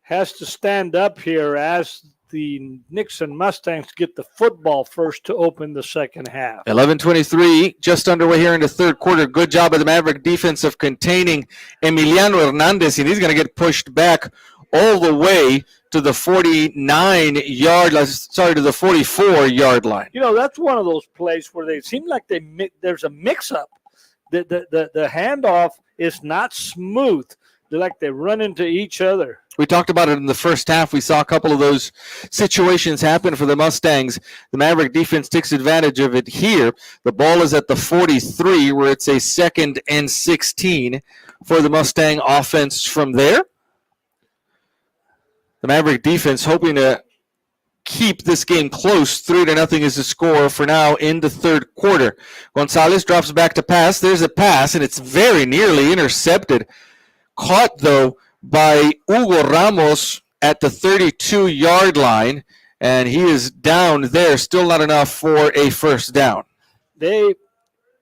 has to stand up here as the Nixon Mustangs get the football first to open the second half. 11:23, just underway here in the third quarter. Good job of the Maverick defense of containing Emiliano Hernandez, and he's going to get pushed back all the way to the 44-yard line. That's one of those plays where they seem like there's a mix-up. The handoff is not smooth. They're like they run into each other. We talked about it in the first half. We saw a couple of those situations happen for the Mustangs. The Maverick defense takes advantage of it here. The ball is at the 43, where it's a 2nd and 16 for the Mustang offense from there. The Maverick defense hoping to keep this game close. 3-0 is the score for now in the third quarter. Gonzalez drops back to pass. There's a pass, and it's very nearly intercepted. Caught, though, by Hugo Ramos at the 32-yard line, and he is down there. Still not enough for a first down.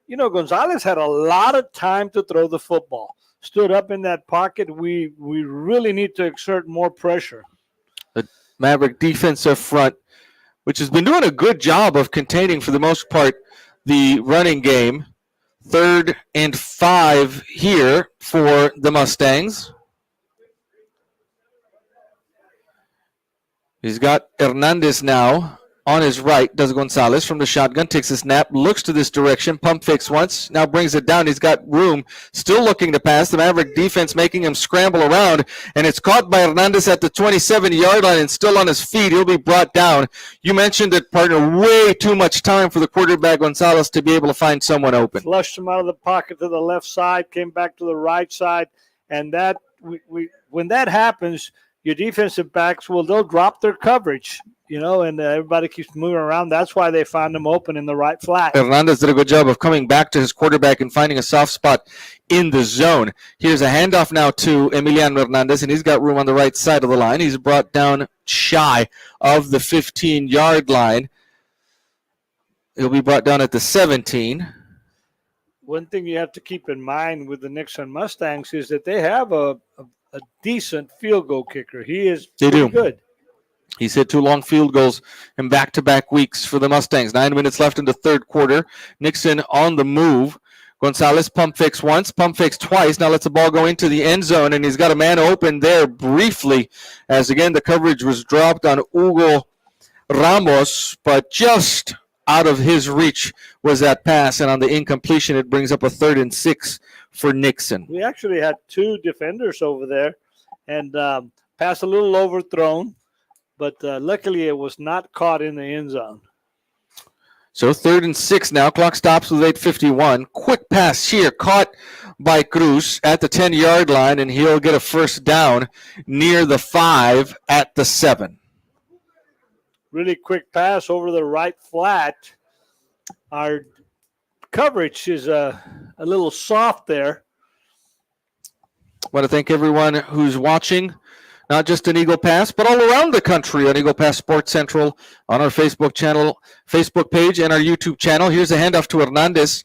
Gonzalez had a lot of time to throw the football. Stood up in that pocket. We really need to exert more pressure. The Maverick defensive front, which has been doing a good job of containing, for the most part, the running game. 3rd and 5 here for the Mustangs. He's got Hernandez now on his right does Gonzalez from the shotgun, takes a snap, looks to this direction, pump fakes once, now brings it down. He's got room, still looking to pass. The Maverick defense making him scramble around, and it's caught by Hernandez at the 27-yard line and still on his feet. He'll be brought down. You mentioned it, partner, way too much time for the quarterback Gonzalez to be able to find someone open. Flushed him out of the pocket to the left side, came back to the right side, and that when that happens, your defensive backs, they'll drop their coverage, and everybody keeps moving around. That's why they found him open in the right flat. Hernandez did a good job of coming back to his quarterback and finding a soft spot in the zone. Here's a handoff now to Emiliano Hernandez, and he's got room on the right side of the line. He's brought down shy of the 15-yard line. He'll be brought down at the 17. One thing you have to keep in mind with the Nixon Mustangs is that they have a decent field goal kicker. He is pretty good. He's hit 2 long field goals in back-to-back weeks for the Mustangs. 9 minutes left in the third quarter. Nixon on the move. Gonzalez pump fakes once, pump fakes twice. Now lets the ball go into the end zone, and he's got a man open there briefly as, again, the coverage was dropped on Hugo Ramos, but just out of his reach was that pass, and on the incompletion, it brings up a 3rd and 6 for Nixon. We actually had 2 defenders over there, and pass a little overthrown, but luckily it was not caught in the end zone. So 3rd and 6 now. Clock stops with 8:51. Quick pass here, caught by Cruz at the 10-yard line, and he'll get a first down near the 5 at the 7. Really quick pass over the right flat. Our coverage is a little soft there. I want to thank everyone who's watching, not just in Eagle Pass, but all around the country on Eagle Pass Sports Central, on our Facebook page, and our YouTube channel. Here's a handoff to Hernandez.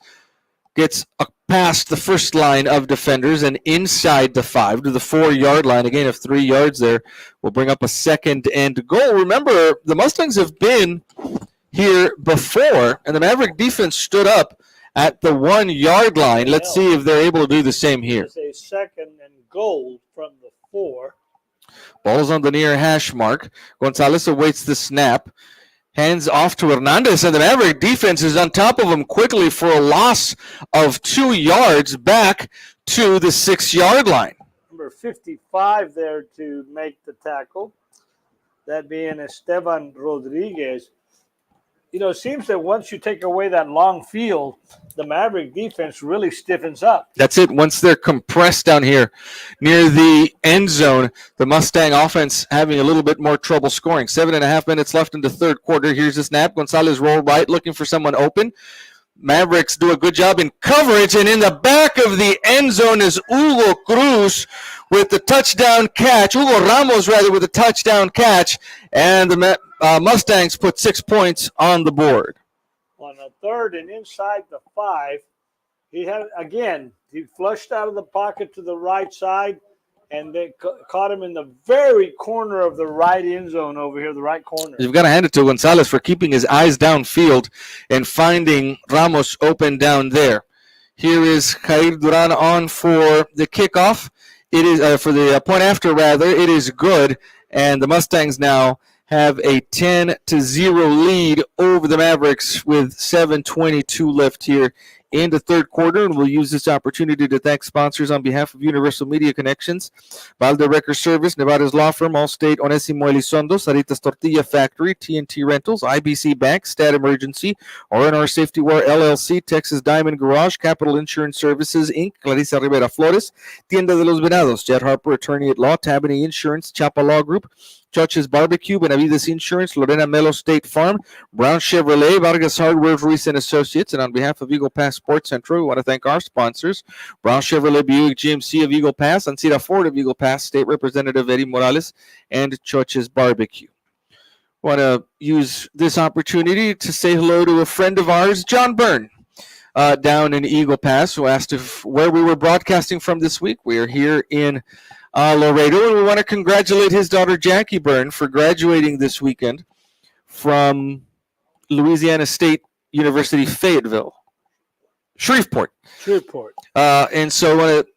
Gets past the first line of defenders and inside the 5 to the 4-yard line. A gain of 3 yards there will bring up a 2nd and goal. Remember, the Mustangs have been here before, and the Maverick defense stood up at the 1-yard line. Let's see if they're able to do the same here. It's a 2nd and goal from the 4. Ball is on the near hash mark. Gonzalez awaits the snap. Hands off to Hernandez, and the Maverick defense is on top of him quickly for a loss of 2 yards back to the 6-yard line. Number 55 there to make the tackle, that being Esteban Rodriguez. It seems that once you take away that long field, the Maverick defense really stiffens up. That's it. Once they're compressed down here near the end zone, the Mustang offense having a little bit more trouble scoring. 7.5 minutes left in the third quarter. Here's the snap. Gonzalez roll right, looking for someone open. Mavericks do a good job in coverage, and in the back of the end zone is Hugo Cruz with the touchdown catch. Hugo Ramos, rather, with a touchdown catch, and the Mustangs put 6 points on the board. On a 3rd and inside the 5, he flushed out of the pocket to the right side, and they caught him in the very corner of the right end zone over here, the right corner. You've got to hand it to Gonzalez for keeping his eyes downfield and finding Ramos open down there. Here is Jair Duran on for the kickoff. It is for the point after, rather. It is good, and the Mustangs now have a 10-0 lead over the Mavericks with 7:22 left here in the third quarter, and we'll use this opportunity to thank sponsors on behalf of Universal Media Connections, Valde Record Service, Nevada's Law Firm, Allstate, Onesimo Elizondo, Saritas Tortilla Factory, TNT Rentals, IBC Bank, Stat Emergency, R&R Safety Wear LLC, Texas Diamond Garage, Capital Insurance Services, Inc., Clarissa Rivera Flores, Tienda de los Venados, Jed Harper, Attorney at Law, Tabany Insurance, Chapa Law Group, Church's Barbecue, Benavides Insurance, Lorena Melo State Farm, Brown Chevrolet, Vargas Hardware, Ruiz and Associates. And on behalf of Eagle Pass Sports Central, we want to thank our sponsors, Brown Chevrolet Buick GMC of Eagle Pass, Ancira Ford of Eagle Pass, State Representative Eddie Morales, and Church's Barbecue. I want to use this opportunity to say hello to a friend of ours, John Byrne, down in Eagle Pass, who asked where we were broadcasting from this week. We are here in Laredo, and we want to congratulate his daughter Jackie Byrne for graduating this weekend from Louisiana State University, Fayetteville, Shreveport. And so I want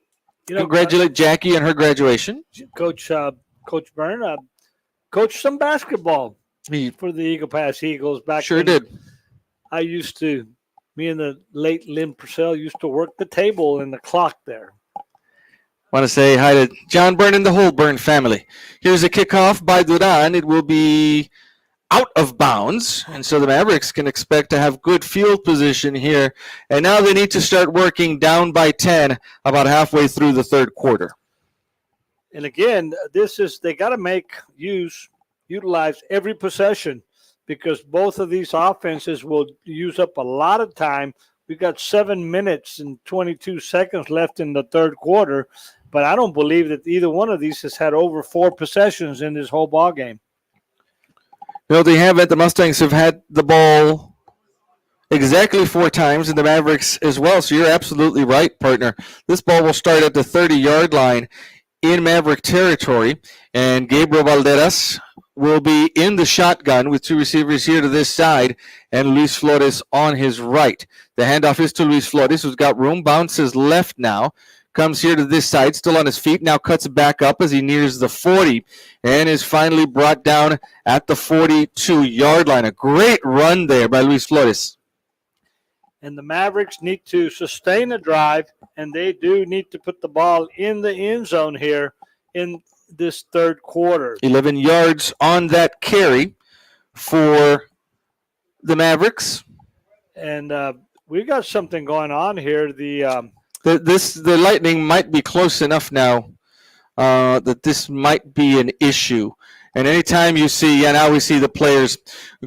to congratulate Jackie on her graduation. Coach Byrne coached some basketball He for the Eagle Pass Eagles. Back sure when did. me and the late Lynn Purcell used to work the table and the clock there. Want to say hi to John Byrne and the whole Byrne family. Here's a kickoff by Duran. It will be out of bounds, and so the Mavericks can expect to have good field position here. And now they need to start working down by 10 about halfway through the third quarter. And again, they got to utilize every possession, because both of these offenses will use up a lot of time. We got 7 minutes and 22 seconds left in the third quarter, but I don't believe that either one of these has had over 4 possessions in this whole ball game. No, they haven't. The Mustangs have had the ball exactly 4 times, and the Mavericks as well. So you're absolutely right, partner. This ball will start at the 30-yard line in Maverick territory, and Gabriel Valderas will be in the shotgun with 2 receivers here to this side and Luis Flores on his right. The handoff is to Luis Flores, who's got room, bounces left now, comes here to this side, still on his feet, now cuts back up as he nears the 40 and is finally brought down at the 42-yard line. A great run there by Luis Flores. And the Mavericks need to sustain a drive, and they do need to put the ball in the end zone here in this third quarter. 11 yards on that carry for the Mavericks. And we got something going on here. The Lightning might be close enough now that this might be an issue. And anytime you see, now we see the players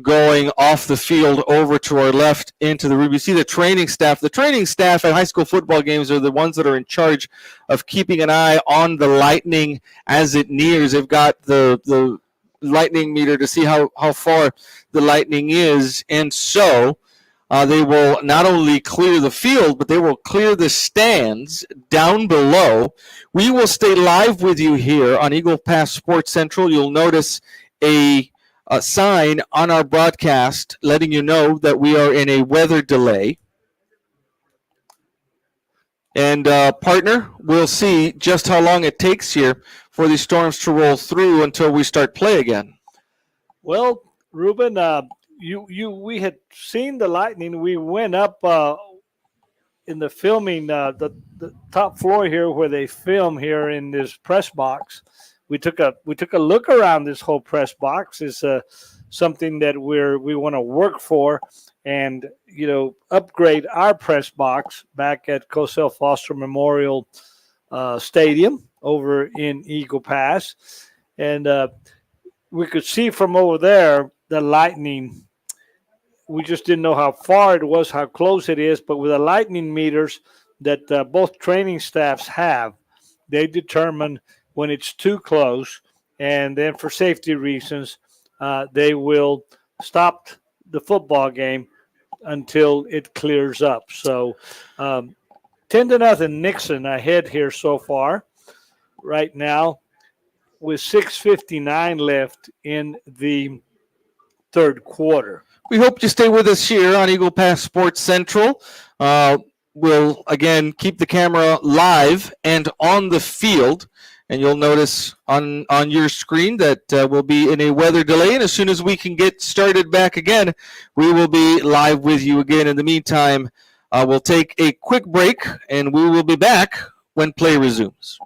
going off the field over to our left into the room. You see the training staff. The training staff at high school football games are the ones that are in charge of keeping an eye on the Lightning as it nears. They've got the Lightning meter to see how far the Lightning is. And so they will not only clear the field, but they will clear the stands down below. We will stay live with you here on Eagle Pass Sports Central. You'll notice a sign on our broadcast letting you know that we are in a weather delay. And partner, we'll see just how long it takes here for these storms to roll through until we start play again. Well, Ruben, we had seen the Lightning. We went up in the filming, the top floor here where they film here in this press box. We took a look around this whole press box. Is something that we want to work for, and upgrade our press box back at Cosell Foster Memorial Stadium over in Eagle Pass, and we could see from over there the Lightning. We just didn't know how far it was, how close it is. But with the Lightning meters that both training staffs have, they determine when it's too close. And then for safety reasons, they will stop the football game until it clears up. So 10-0 Nixon ahead here so far right now with 6:59 left in the third quarter. We hope you stay with us here on Eagle Pass Sports Central. We'll, again, keep the camera live and on the field. And you'll notice on your screen that we'll be in a weather delay. And as soon as we can get started back again, we will be live with you again. In the meantime, we'll take a quick break, and we will be back when play resumes.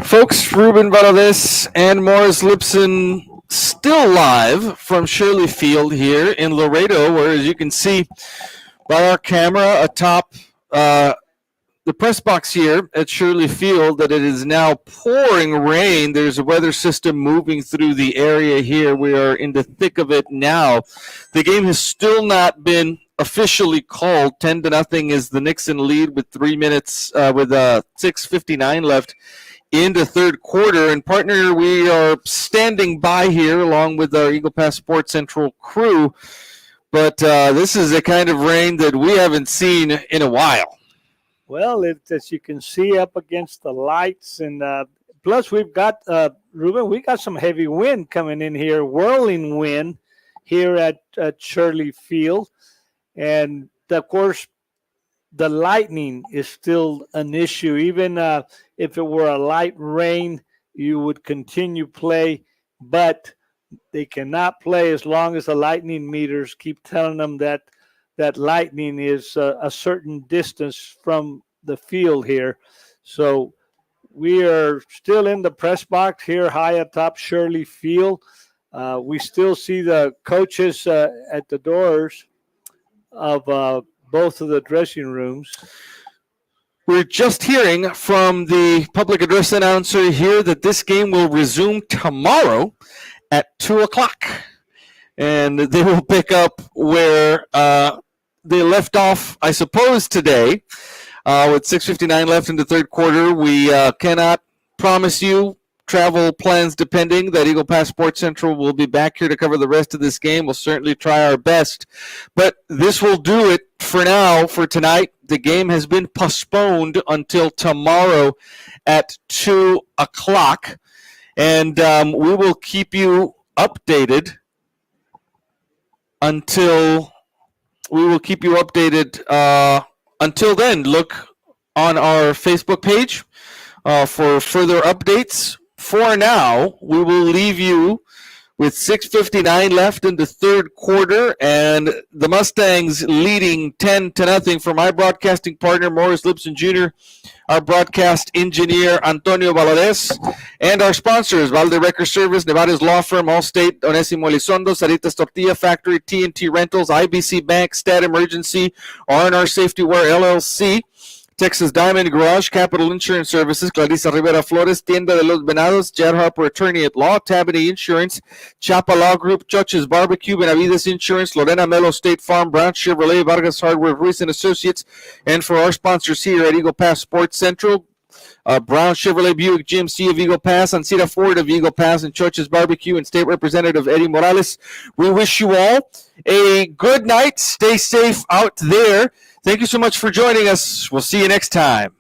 Folks, Ruben Valadez and Morris Lipson still live from Shirley Field here in Laredo, where, as you can see by our camera atop the press box here at Shirley Field, that it is now pouring rain. There's a weather system moving through the area here. We are in the thick of it now. The game has still not been officially called. 10-0 is the Nixon lead with 3 minutes, with 6:59 left in the third quarter. And partner, we are standing by here along with our Eagle Pass Sports Central crew. But this is a kind of rain that we haven't seen in a while. Well, as you can see up against the lights, and plus we've got, Ruben, we got some heavy wind coming in here, whirling wind here at Shirley Field. And, of course, the lightning is still an issue. Even if it were a light rain, you would continue play, but they cannot play as long as the lightning meters keep telling them that lightning is a certain distance from the field here. So we are still in the press box here high atop Shirley Field. We still see the coaches at the doors of both of the dressing rooms. We're just hearing from the public address announcer here that this game will resume tomorrow at 2 o'clock. And they will pick up where they left off, I suppose, today. With 6:59 left in the third quarter, we cannot promise you, travel plans depending, that Eagle Pass Sports Central will be back here to cover the rest of this game. We'll certainly try our best. But this will do it for now, for tonight. The game has been postponed until tomorrow at 2 o'clock. And we will keep you updated until then. Look on our Facebook page for further updates. For now, we will leave you with 6:59 left in the third quarter, and the Mustangs leading 10-0. For my broadcasting partner, Morris Lipson Jr., our broadcast engineer, Antonio Valadez, and our sponsors, Valde Record Service, Nevada's Law Firm, Allstate, Onesimo Elizondo, Saritas Tortilla Factory, TNT Rentals, IBC Bank, Stat Emergency, R&R Safety Wear LLC, Texas Diamond Garage, Capital Insurance Services, Clarissa Rivera Flores, Tienda de los Venados, Jed Harper Attorney at Law, Tabany Insurance, Chapa Law Group, Church's Barbecue, Benavides Insurance, Lorena Melo State Farm, Brown Chevrolet, Vargas Hardware, Ruiz and Associates, and for our sponsors here at Eagle Pass Sports Central, Brown Chevrolet Buick GMC of Eagle Pass, Ancira Ford of Eagle Pass, and Church's Barbecue, and State Representative Eddie Morales. We wish you all a good night. Stay safe out there. Thank you so much for joining us. We'll see you next time.